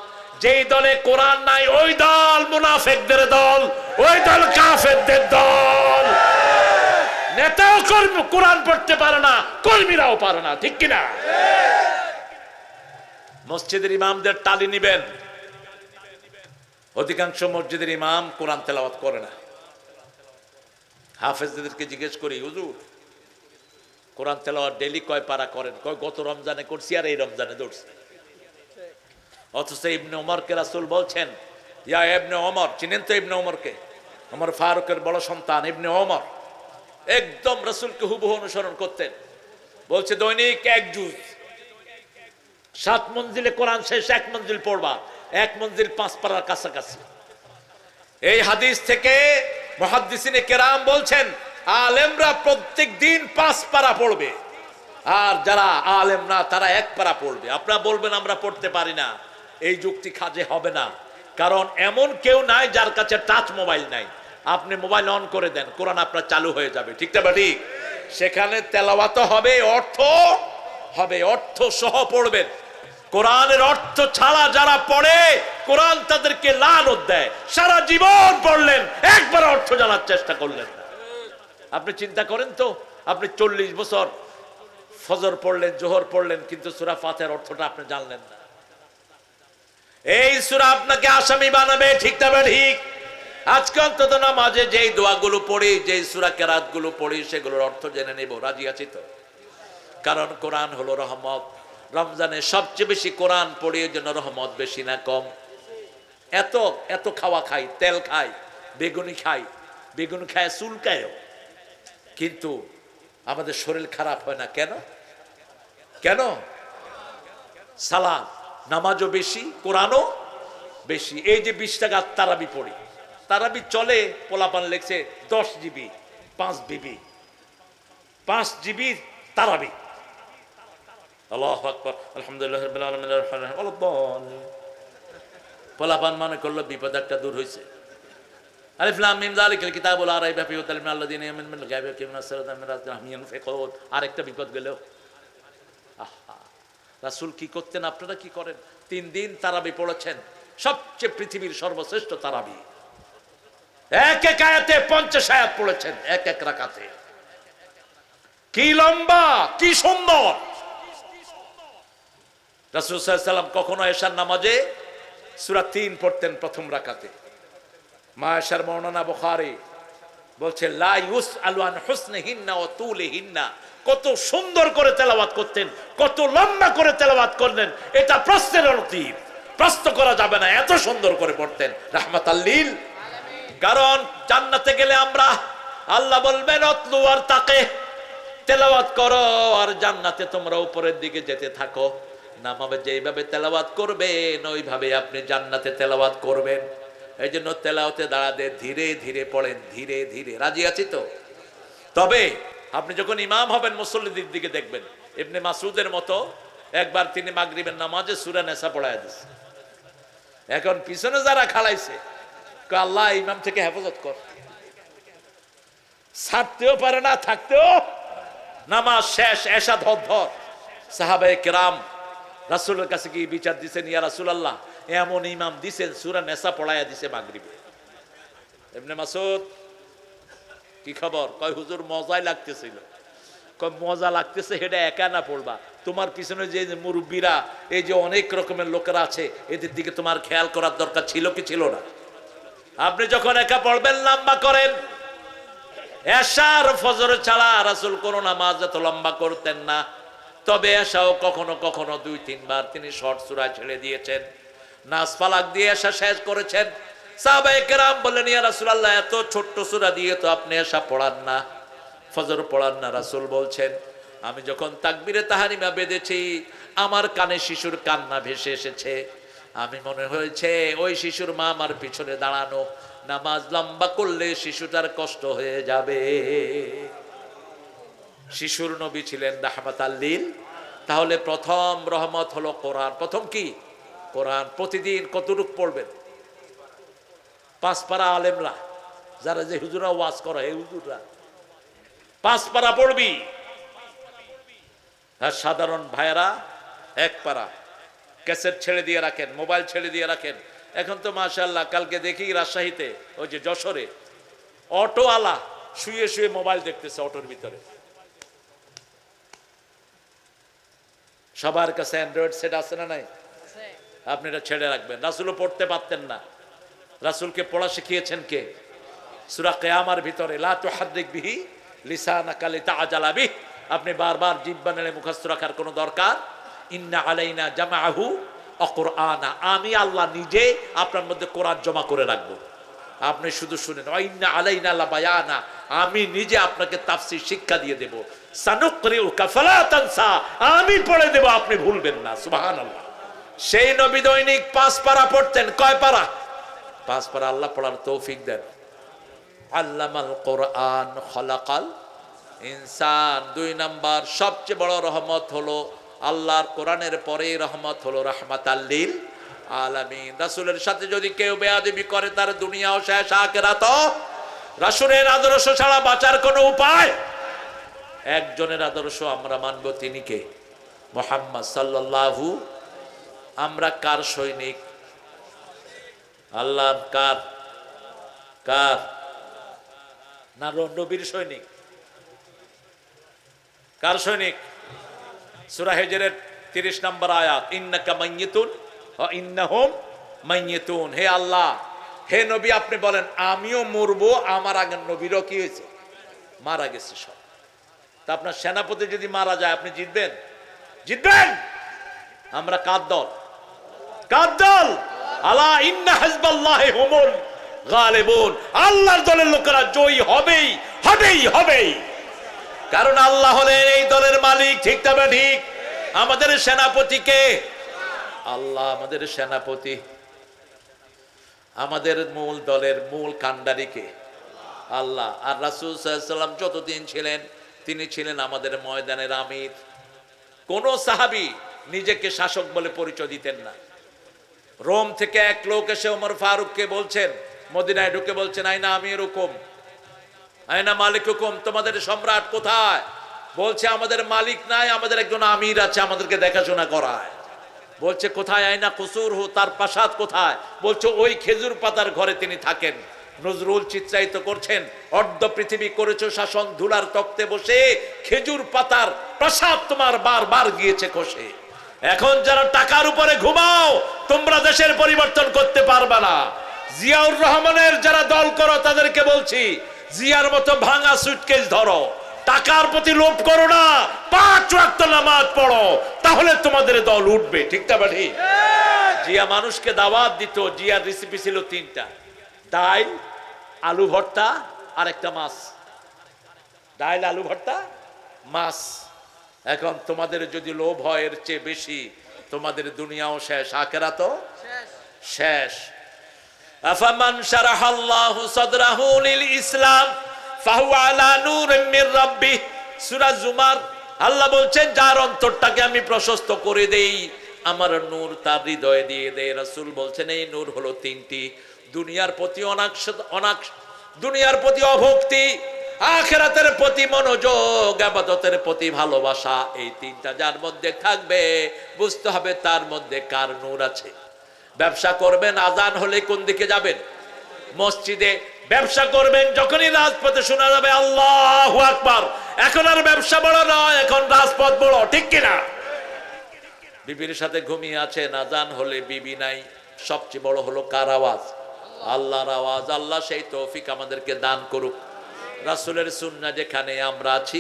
যেই দলে কোরআন নাই ওই দল মুনাফিকদের দল, ওই দল কাফেরদের দল। নেতাও কোরআন পড়তে পারে না, কর্মীরাও পারে না, ঠিক কিনা? মসজিদের ইমামদের তালি নিবেন। অধিকাংশ মসজিদের ইমাম কোরআন তেলাওয়াত করে না। হাফেজদেরকে জিজ্ঞেস করি, হুজুর কোরআন তেলাওয়াত ডেইলি কয় পারা করেন? কয় গত রমজানে করছি আর এই রমজানে ধরছি। অথচ ইবনে ওমরকে রাসূল বলছেন, ইয়া ইবনে ওমর, চিনেন তো ইবনে ওমরকে? ওমর ফারুকের বড় সন্তান ইবনে ওমর, একদম রাসূলকে হুবহু অনুসরণ করতেন। বলছে দৈনিক 1 জুজ, 7 মঞ্জিলে কোরআন শেষ 1 মঞ্জিল পড়বা, 1 মঞ্জিল 5 পারার কাছাকাছি। এই হাদিস থেকে মুহাদ্দিসিনে কেরাম বলছেন, আলেমরা প্রত্যেক দিন 5 পারা পড়বে, আর যারা আলেম না তারা 1 পারা পড়বে। আপনারা বলবেন আমরা পড়তে পারি না, এই যুক্তি কাজে হবে না। কারণ এমন কেউ নাই যার কাছে টাচ মোবাইল নাই। আপনি মোবাইল অন করে দেন, কোরআন আপনার চালু হয়ে যাবে, ঠিক না ঠিক? সেখানে তেলাওয়াত হবে, অর্থ হবে, অর্থ সহ পড়বেন। কোরআনের অর্থ ছাড়া যারা পড়ে কোরআন তাদেরকে লানত দেয়। সারা জীবন পড়লেন, একবার অর্থ জানার চেষ্টা করলেন না। আপনি চিন্তা করেন তো, আপনি 40 বছর ফজর পড়লেন, জোহর পড়লেন, কিন্তু সূরা ফাতিহার অর্থটা আপনি জানলেন না। এই সূরা আপনাকে আসামি বানাবে, ঠিক না ঠিক? আজকে অন্তত নামাজে যেই দোয়াগুলো পড়ি, যেই সূরা কেরাতগুলো পড়ি, সেগুলোর অর্থ জেনে নেব। রাজি আছি তো? কারণ কোরআন হলো রহমত। রমজানে সবচেয়ে বেশি কোরআন পড়ি, এর জন্য রহমত বেশি না কম? এত এত খাওয়া খাই, তেল খাই, বেগুনি খাই, বেগুন খায় চুলকায়ও, কিন্তু আমাদের শরীর খারাপ হয় না কেন? কেন? সালাত নামাজও বেশি, কোরআনও বেশি। এই যে 20 টাকা তারাবি পড়ি, তারাবি চলে, পোলাপান লেখছে 10 জিবি, 5 বিবি, 5 জিবি তারাবি। আল্লাহু আকবার, আলহামদুলিল্লাহ রাব্বিল আলামিন, পোলাপান মনে করলো বিপদ একটা দূর হয়েছে। আলিফ লাম মিম যালিকাল কিতাবু লা রাইবা ফীহি হুদাল লিল্লাযিনা ইয়ামিনুনা বিল গায়বি ওয়া ইয়াকিমুনা সসালাতা ওয়া মিম্মা রাযাকনাহুম ইউনফিকুন। আরেকটা বিপদ গেল। রাসূল কি করতেন, আপনারা কি করেন? 3 দিন তারাবি পড়েছেন, সবচেয়ে পৃথিবীর সর্বশ্রেষ্ঠ তারাবি। এক এক আয়াতে 50 আয়াত পড়েছেন, এক এক রাকাতে। কি লম্বা, কি সুন্দর! রাসূল সাল্লাল্লাহু আলাইহি ওয়াসাল্লাম কখনো এশার নামাজে সূরা 3 পড়তেন প্রথম রাকাতে। মা আয়েশার বর্ণনা বুখারী বলছে লা ইউসআলু আন হুসনিহিন্না ওয়া তুলিহিন্না। কত সুন্দর করে তেলাওয়াত করতেন, কত লম্বা করে তেলাওয়াত করলেন, এটা প্রশ্নের অতীত, প্রশ্ন করা যাবে না, এত সুন্দর করে পড়তেন রাহমাতাল লিল আলামিন। কারণ জান্নাতে গেলে আমরা, আল্লাহ বলবেন অতলু আর তাকে, তেলাওয়াত করো আর জান্নাতে তোমরা উপরের দিকে যেতে থাকো। নামাজে যেইভাবে তেলাওয়াত করবেন ওইভাবে আপনি জান্নাতে তেলাওয়াত করবেন। এই জন্য তেলাওয়াতে দাঁড়াতে ধীরে ধীরে পড়েন, ধীরে ধীরে। রাজি আছি তো? তবে আপনি যখন ইমাম হবেন মুসল্লিদের দিকে দেখবেন, ইবনে মাসউদের মতো একবার তিনি মাগরিবের নামাজে সূরা নিসা পড়ায় দিয়েছে। এখন পিছনে যারা খাড়াইছে, আল্লাহ ইমাম থেকে হেফাজত কর, ছাড়তেও পারে না, থাকতেও। নামাজ শেষ, এশা ধর ধর। সাহাবায়ে কেরাম রাসূলের কাছে গিয়ে বিচার দিয়েছেন, ইয়া রাসূলুল্লাহ, এমন ইমাম দিছেন সূরা নিসা পড়ায়া দিছে মাগরিবে। ইবনে মাসউদ কি খবর? কয় হুজুর মজাই লাগতেছিল। কয় মজা লাগতেছে এটা একা না পড়বা, তোমার পিছনে যে মুরব্বীরা, এই যে অনেক রকমের লোকেরা আছে, এদের দিকে তোমার খেয়াল করার দরকার ছিল কি ছিল না? আপনি যখন একা পড়বেন লম্বা করেন। এশা আর ফজর ছাড়া রাসূল কোন নামাজ এত লম্বা করতেন না। তবে এশাও কখনো কখনো 2-3 বার তিনি শর্ট সূরা ছেড়ে দিয়েছেন। নাস ফালাক দিয়ে এশা শেষ করেছেন। সাহাবায়ে কেরাম বললেন, ইয়া রাসূলুল্লাহ, এত ছোট্ট সূরা দিয়ে তো আপনি এশা পড়ান না, ফজর পড়ান না। রাসূল বলছেন, আমি যখন তাকবীরে তাহরিমা বেঁধেছি, আমার কানে শিশুর কান্না ভেসে এসেছে। আমি মনে হয়েছে ওই শিশুর মা আমার পিছনে দাঁড়ানো, নামাজ লম্বা করলে শিশুটার কষ্ট হয়ে যাবে। শিশুর নবী ছিলেন রাহমাতাল লিল। তাহলে প্রথম রহমত হলো কোরআন। প্রথম কি? কোরআন। প্রতিদিন কতটুকু পড়বেন? 5 পারা আলেমরা, যারা যে হুজুরা ওয়াজ করে, এই হুজুররা 5 পারা পড়বি। আর সাধারণ ভাইয়েরা 1 পারা। ক্যাসেট ছেড়ে দিয়ে রাখেন, মোবাইল ছেড়ে দিয়ে রাখেন। এখন তো মাশাআল্লাহ, কালকে দেখি রাজশাহীতে ওই যে যশোরে অটোওয়ালা শুয়ে শুয়ে মোবাইল দেখতেছে অটোর ভিতরে। সবার কাছে অ্যান্ড্রয়েড সেট আছে না নাই? আপনি এটা ছেড়ে রাখবেন। রাসূলও পড়তে পারতেন না। রাসূলকে পড়া শিখিয়েছেন কে? সূরা কিয়ামার ভিতরে লা তুহাদ্দিক বিহি লিসানাকা লিতাআজালা বিহি। আপনি বারবার জিহ্বা নেড়ে মুখস্থ রাখার কোনো দরকার। ইন্না আলাইনা জামাআহু ওয়া কুরআনা। আমি আল্লাহ নিজে আপনার মধ্যে কোরআন জমা করে রাখবো, আপনি শুধু শুনেন। ওয়া ইন্না আলাইনা লা বায়ানা। আমি নিজে আপনাকে তাফসীর শিক্ষা দিয়ে দেব। সানুকরিউকা ফালা তানসা। আমি পড়ে দেব, আপনি ভুলবেন না। সুবহানাল্লাহ। সেই নবী দৈনিক 5 পারা পড়তেন। কয় পারা? 5 পারা। আল্লাহ পড়ার তৌফিক দেন। আল্লামাল কোরআন খলাকাল ইনসান। 2 নাম্বার সবচেয়ে বড় রহমত হলো আল্লাহর কোরআনের পরে রহমত হলো রাহমাতাল লিল আলামিন। রাসূলের সাথে যদি কেউ বেয়াদবি করে, তার দুনিয়াও শেষ, আখিরাতও রাসূলের আদর্শ ছাড়া বাঁচার কোনো উপায়? একজনের আদর্শ আমরা মানব, তিনি কে? মুহাম্মদ সাল্লাল্লাহু। আমরা কার সৈনিক? আল্লাহ কার? কার? না নবীর সৈনিক? কার সৈনিক? সূরা হিজরের 30 নম্বর আয়াত, ইন্নাকা মাইয়িতুন ওয়া ইন্নাহুম মাইয়িতুন। হে আল্লাহ, হে নবী আপনি বলেন আমিও মরবো, আমার আগের নবীরও কি হয়েছে? মারা গেছে সব। তা আপনার সেনাপতি যদি মারা যায় আপনি জিতবেন? জিতবেন? আমরা কার দল? কার দল? আলা ইন্না হিজবাল্লাহি হুমুল গালিবুন। আল্লাহর দলের লোকেরা জয়ী হবেই হবেই হবেই, কারণ আল্লাহ হলেন এই দলের মালিক। ঠিক তবে ঠিক। আমাদের সেনাপতি কে? আল্লাহ আমাদের সেনাপতি। আমাদের মূল দলের মূল কান্ডারি কে? আল্লাহ। আর রাসূল সাল্লাল্লাহু আলাইহি ওয়াসাল্লাম যতদিন ছিলেন তিনি ছিলেন আমাদের ময়দানের আমির। কোন সাহাবী নিজেকে শাসক বলে পরিচয় দিতেন না। রোম থেকে এক লোক এসে ওমর ফারুককে বলছেন, মদিনায় ঢুকে বলছেন, আইনা আমির হুকুম, আইনা মালিক হুকুম, তোমাদের সম্রাট কোথায়? বলছে আমাদের মালিক নাই, আমাদের একজন আমির আছে, আমাদেরকে দেখাশোনা করায়। বলছে কোথায়? আইনা কুসুর হু, তার প্রাসাদ কোথায়? বলছে ওই খেজুর পাতার ঘরে তিনি থাকেন। নজরুল চিত্রায়িত করছেন, অর্ধ পৃথিবী করেছো শাসন, ধুলার তক্তে বসে, খেজুর পাতার প্রাসাদ তোমার বারবার গিয়েছে খসে। এখন যারা টাকার উপরে ঘুমাও তোমরা দেশের পরিবর্তন করতে পারবে না। জিয়াউর রহমানের যারা দল করো তাদেরকে বলছি, জিয়ার মতো ভাঙা সুটকেস ধরো, টাকার প্রতি লোভ করো না, 5 ওয়াক্ত নামাজ পড়ো, তাহলে তোমাদের দল উঠবে। ঠিক না ঠিক? জিয়া মানুষকে দাওয়াত দিত। জিয়ার রেসিপি ছিল 3টা, ডাল, আলু ভর্তা আর একটা মাছ। ডাল, আলু ভর্তা, মাছ। এখন তোমাদের যদি লোভ হয় এর চেয়ে বেশি, তোমাদের দুনিয়াও শেষ, আখিরাতও শেষ। আফামান শারাহাল্লাহু সাদরাহু লিল ইসলাম ফাহুয়া আলা নূরিম মির রাব্বিহ। সূরা জুমার আল্লাহ বলছেন যার অন্তরটাকে আমি প্রশস্ত করে দেই, আমার নূর তার হৃদয়ে দিয়ে দেয়। রাসূল বলছেন এই নূর হলো 3টি, দুনিয়ার প্রতি দুনিয়ার প্রতি অভক্তি, আখিরাতের প্রতি মনোযোগ, ইবাদতের প্রতি ভালোবাসা। এই 3টা যার মধ্যে থাকবে বুঝতে হবে তার মধ্যে কার নূর আছে। ব্যবসা করবেন, আজান হলে কোন দিকে যাবেন? মসজিদে। ব্যবসা করবেন, যখনই রাজপথে শোনা যাবে আল্লাহু আকবার, এখন আর ব্যবসা বড় নয়, এখন রাজপথ বড়। ঠিক কিনা? বিবির সাথে ঘুমিয়ে আছেন, আজান হলে বিবি নাই। সবচেয়ে বড় হলো কার আওয়াজ? আল্লাহর আওয়াজ। আল্লাহ সেই তৌফিক আমাদেরকে দান করুক। রাসূলের সুন্নাহ যেখানে আমরা আছি,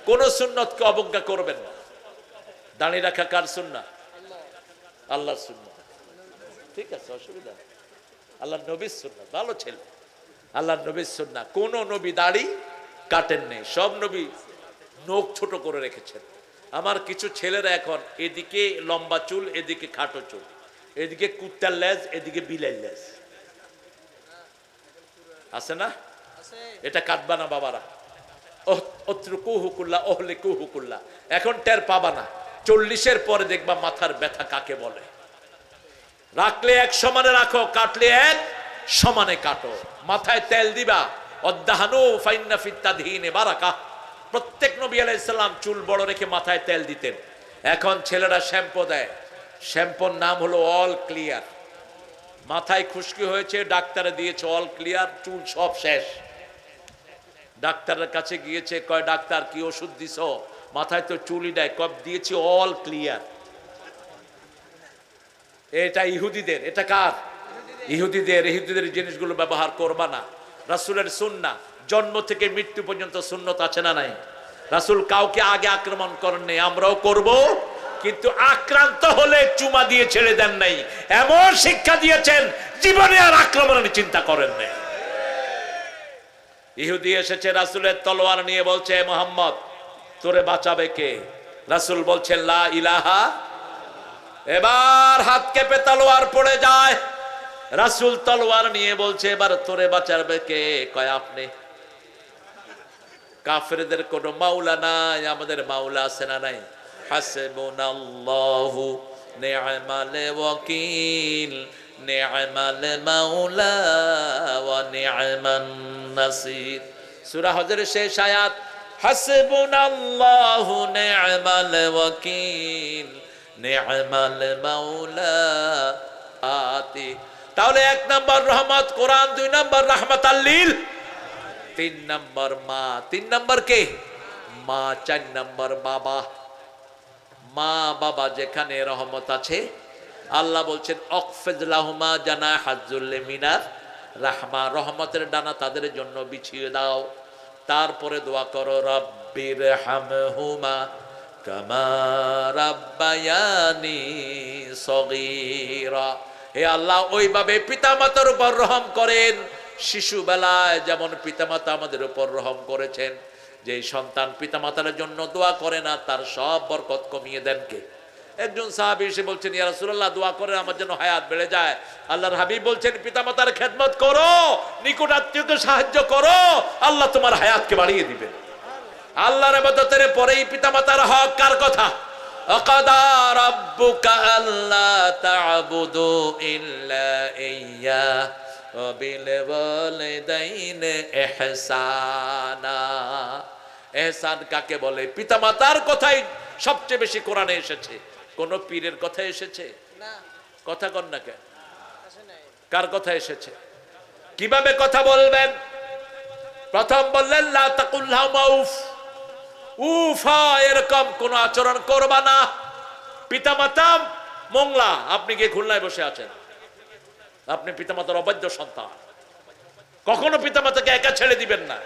কোন সুন্নতকে অবজ্ঞা করবেন না। দাঁড়িয়ে রাখা কার সুন্নাহ? আল্লাহর সুন্নাহ। ঠিক আছে, অসুবিধা নেই। আল্লাহর নবীর সুন্নাহ, ভালো ছেলে, আল্লাহর নবীর সুন্নাহ। কোন নবী দাড়ি কাটেন নেই, সব নবী নখ ছোট করে রেখেছেন। আমার কিছু ছেলেরা এখন এদিকে লম্বা চুল, এদিকে খাটো চুল, এদিকে কুত্তার লেজ, এদিকে বিলের লেজ আছে না? এটা কাটবা না বাবারা। এখন টের পাবা না, 40-এর পরে দেখবা মাথার ব্যথা কাকে বলে। রাখলে এক সমানে রাখো, কাটলে এক সমানে কাটো। মাথায় তেল দিবা, অদ্দাহানু ফাইন্না ফিত তাদহিনে বারাকা। প্রত্যেক নবী আলাইহিস সালাম চুল বড় রেখে মাথায় তেল দিতেন। এখন ছেলেরা শ্যাম্পু দেয়, শ্যাম্পুর নাম হলো অল ক্লিয়ার। মাথায় খুশকি হয়েছে, ডাক্তারে দিয়েছে অল ক্লিয়ার, চুল সব শেষ। ডাক্তারের কাছে গিয়েছে, কয় ডাক্তার কি ওষুধ দিছ? মাথায় তো চুলই দেয়, কব দিয়েছি অল ক্লিয়ার। এটা ইহুদিদের। এটা কার? ইহুদিদের। ইহুদিদের জিনিসগুলো ব্যবহার করবা না। রাসূলের সুন্নাহ জন্ম থেকে মৃত্যু পর্যন্ত সুন্নত আছে না নাই? রাসূল কাউকে আগে আক্রমণ করেন নাই, আমরাও করব, কিন্তু আক্রান্ত হলে চুমা দিয়ে ছেড়ে দেন নাই। এমন শিক্ষা দিয়েছেন জীবনে আর আক্রমণের চিন্তা করেন নাই। ইহুদি এসেছে রাসূলের তলোয়ার নিয়ে, বলছে মুহাম্মদ তোরে বাঁচাবে কে? রাসূল বলছেন লা ইলাহা। এবার হাত কেঁপে তলোয়ার পড়ে যায়। রাসূল তলোয়ার নিয়ে বলছে এবার তোরে বাঁচাবে কে? কয় আপনি। কাফেরদের কোনো মাওলা নাই, আমাদের মাওলা আছে না নাই? হাসবুনাল্লাহু নি'মাল ওয়াকিল নি'মাল মাওলা ওয়া নি'মান নাসির। সূরা হজরের শেষ আয়াত, হাসবুনাল্লাহু নি'মাল ওয়াকিল নি'মাল মাওলা আতি। তাহলে 1 নম্বর রহমত কোরআন, 2 নম্বর রাহমাতাল লিল, 3 নম্বর মা, 3 নম্বর কে? মা। 4 নম্বর বাবা। মা বাবা যেখানে রহমত আছে, আল্লাহ বলছেন অকফিজ লাহুমা জানাহাজ যুল্লি মিনার রাহমা, রহমতের ডানা তাদের জন্য বিছিয়ে দাও। তারপরে দোয়া করো রব্বির হামহুমা কামা রাব্বায়ানি সগীরা। হে আল্লাহ, ওইভাবে পিতামাতার উপর রহম করেন শিশুবেলায় যেমন পিতামাতা আমাদের উপর রহম করেছেন। যে সন্তান পিতামাতার জন্য দোয়া করে না, তার সব বরকত কমিয়ে দেন কে? একজন সাহাবী এসে বলছেন, ইয়া রাসূলুল্লাহ, দোয়া করেন আমার জন্য হায়াত বেড়ে যায়। আল্লাহর হাবিব বলছেন, পিতামাতার খেদমত করো, নিকট আত্মীয়কে সাহায্য করো, আল্লাহ তোমার হায়াতকে বাড়িয়ে দিবেন। আল্লাহর ইবাদতের পরেই পিতামাতার হক কার কথা? আকাদা রাব্বুকা আল্লা তা'বুদু ইল্লা ইয়্যা ওয়া বিল ওয়ালিদাইনি ইহসানা। ইহসান কাকে বলে? পিতামাতার কথাই সবচেয়ে বেশি কোরআনে এসেছে। কোন পীরের কথা এসেছে না? কথা কন না কেন? কার কথা এসেছে? কিভাবে কথা বলবেন? প্রথম বললেন লা তাকুল লাহুমা উফ, উফা, এরকম কোন আচরণ করবা না। পিতামাতা মোংলা, আপনি গিয়ে খুলনায় বসে আছেন, আপনি পিতামাতার অবাধ্য সন্তান, কখনো পিতামাতাকে একা ছেড়ে দিবেন না।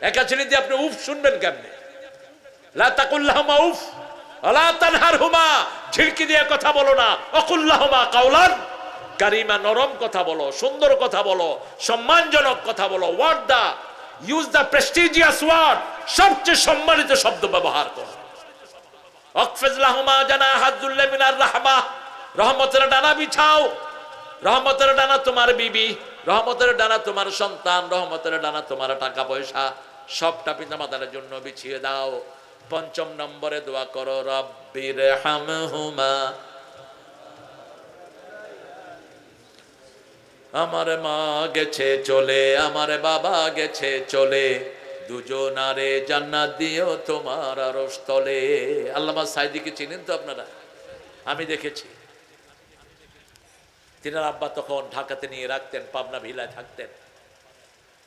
একা ছেড়ে দিয়ে আপনি উফ শুনবেন কেমনে? লা তাকুল লাহুমা উফ ওয়ালা তানহারহুমা, ঝিড়কি দিয়ে কথা বলো না। ওয়াকুল লাহুমা কাওলান কারীমা, নরম কথা বলো, সুন্দর কথা বলো, সম্মানজনক কথা বলো। Word the use the prestigious word, সবচেয়ে সম্মানিত শব্দ ব্যবহার করো। ওয়াকফিজ লাহুমা জানাহাজ যুল্লি মিনার রাহমা, রহমতের ডানা বিছাও। রহমতের ডানা তোমার বিবি, রহমতের ডানা তোমার সন্তান, রহমতের ডানা তোমার টাকা পয়সা, সবটা পিতামাতার জন্য বিছিয়ে দাও। 5 নম্বরে দোয়া করো রব্বির হামহুমা, আমার মা গেছে চলে, আমার বাবা গেছে চলে, দুজনারে জান্নাত দিও তোমার আরশ তলে। আল্লামা সাইদিকে চিনেন তো আপনারা? আমি দেখেছি। তিনার আব্বা তখন ঢাকাতে নিয়ে রাখতেন, পাবনা ভিলায় থাকতেন।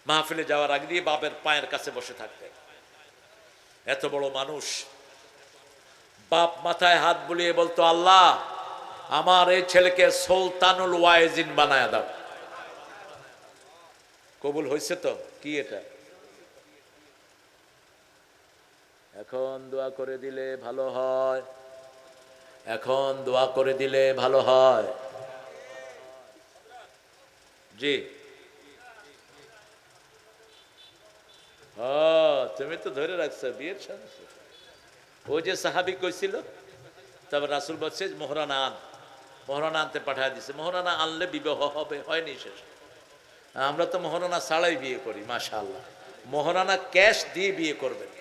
মাহফিলে যাওয়ার আগে দিয়ে বাপের পায়ের কাছে বসে থাকতেন। এত বড় মানুষ, বাপ মাথায় হাত বুলিয়ে বলতো, আল্লাহ আমার এই ছেলেকে সুলতানুল ওয়াইজিন বানায় দাও। কবুল হয়েছে তো? কি এটা? এখন দোয়া করে দিলে ভালো হয়, এখন দোয়া করে দিলে ভালো হয়। জি, তুমি তো ধরে রাখছো বিয়ের সাথে। ওই যে সাহাবি কইছিল, তারপর রাসূল বলছে মোহরানা আন, মোহরানা আনতে পাঠায় দিছে। মোহরানা আনলে বিবাহ হবে, হয়নি শেষ। আমরা তো মোহরানা ছাড়াই বিয়ে করি। মাশাআল্লাহ, মোহরানা ক্যাশ দিয়ে বিয়ে করবেন।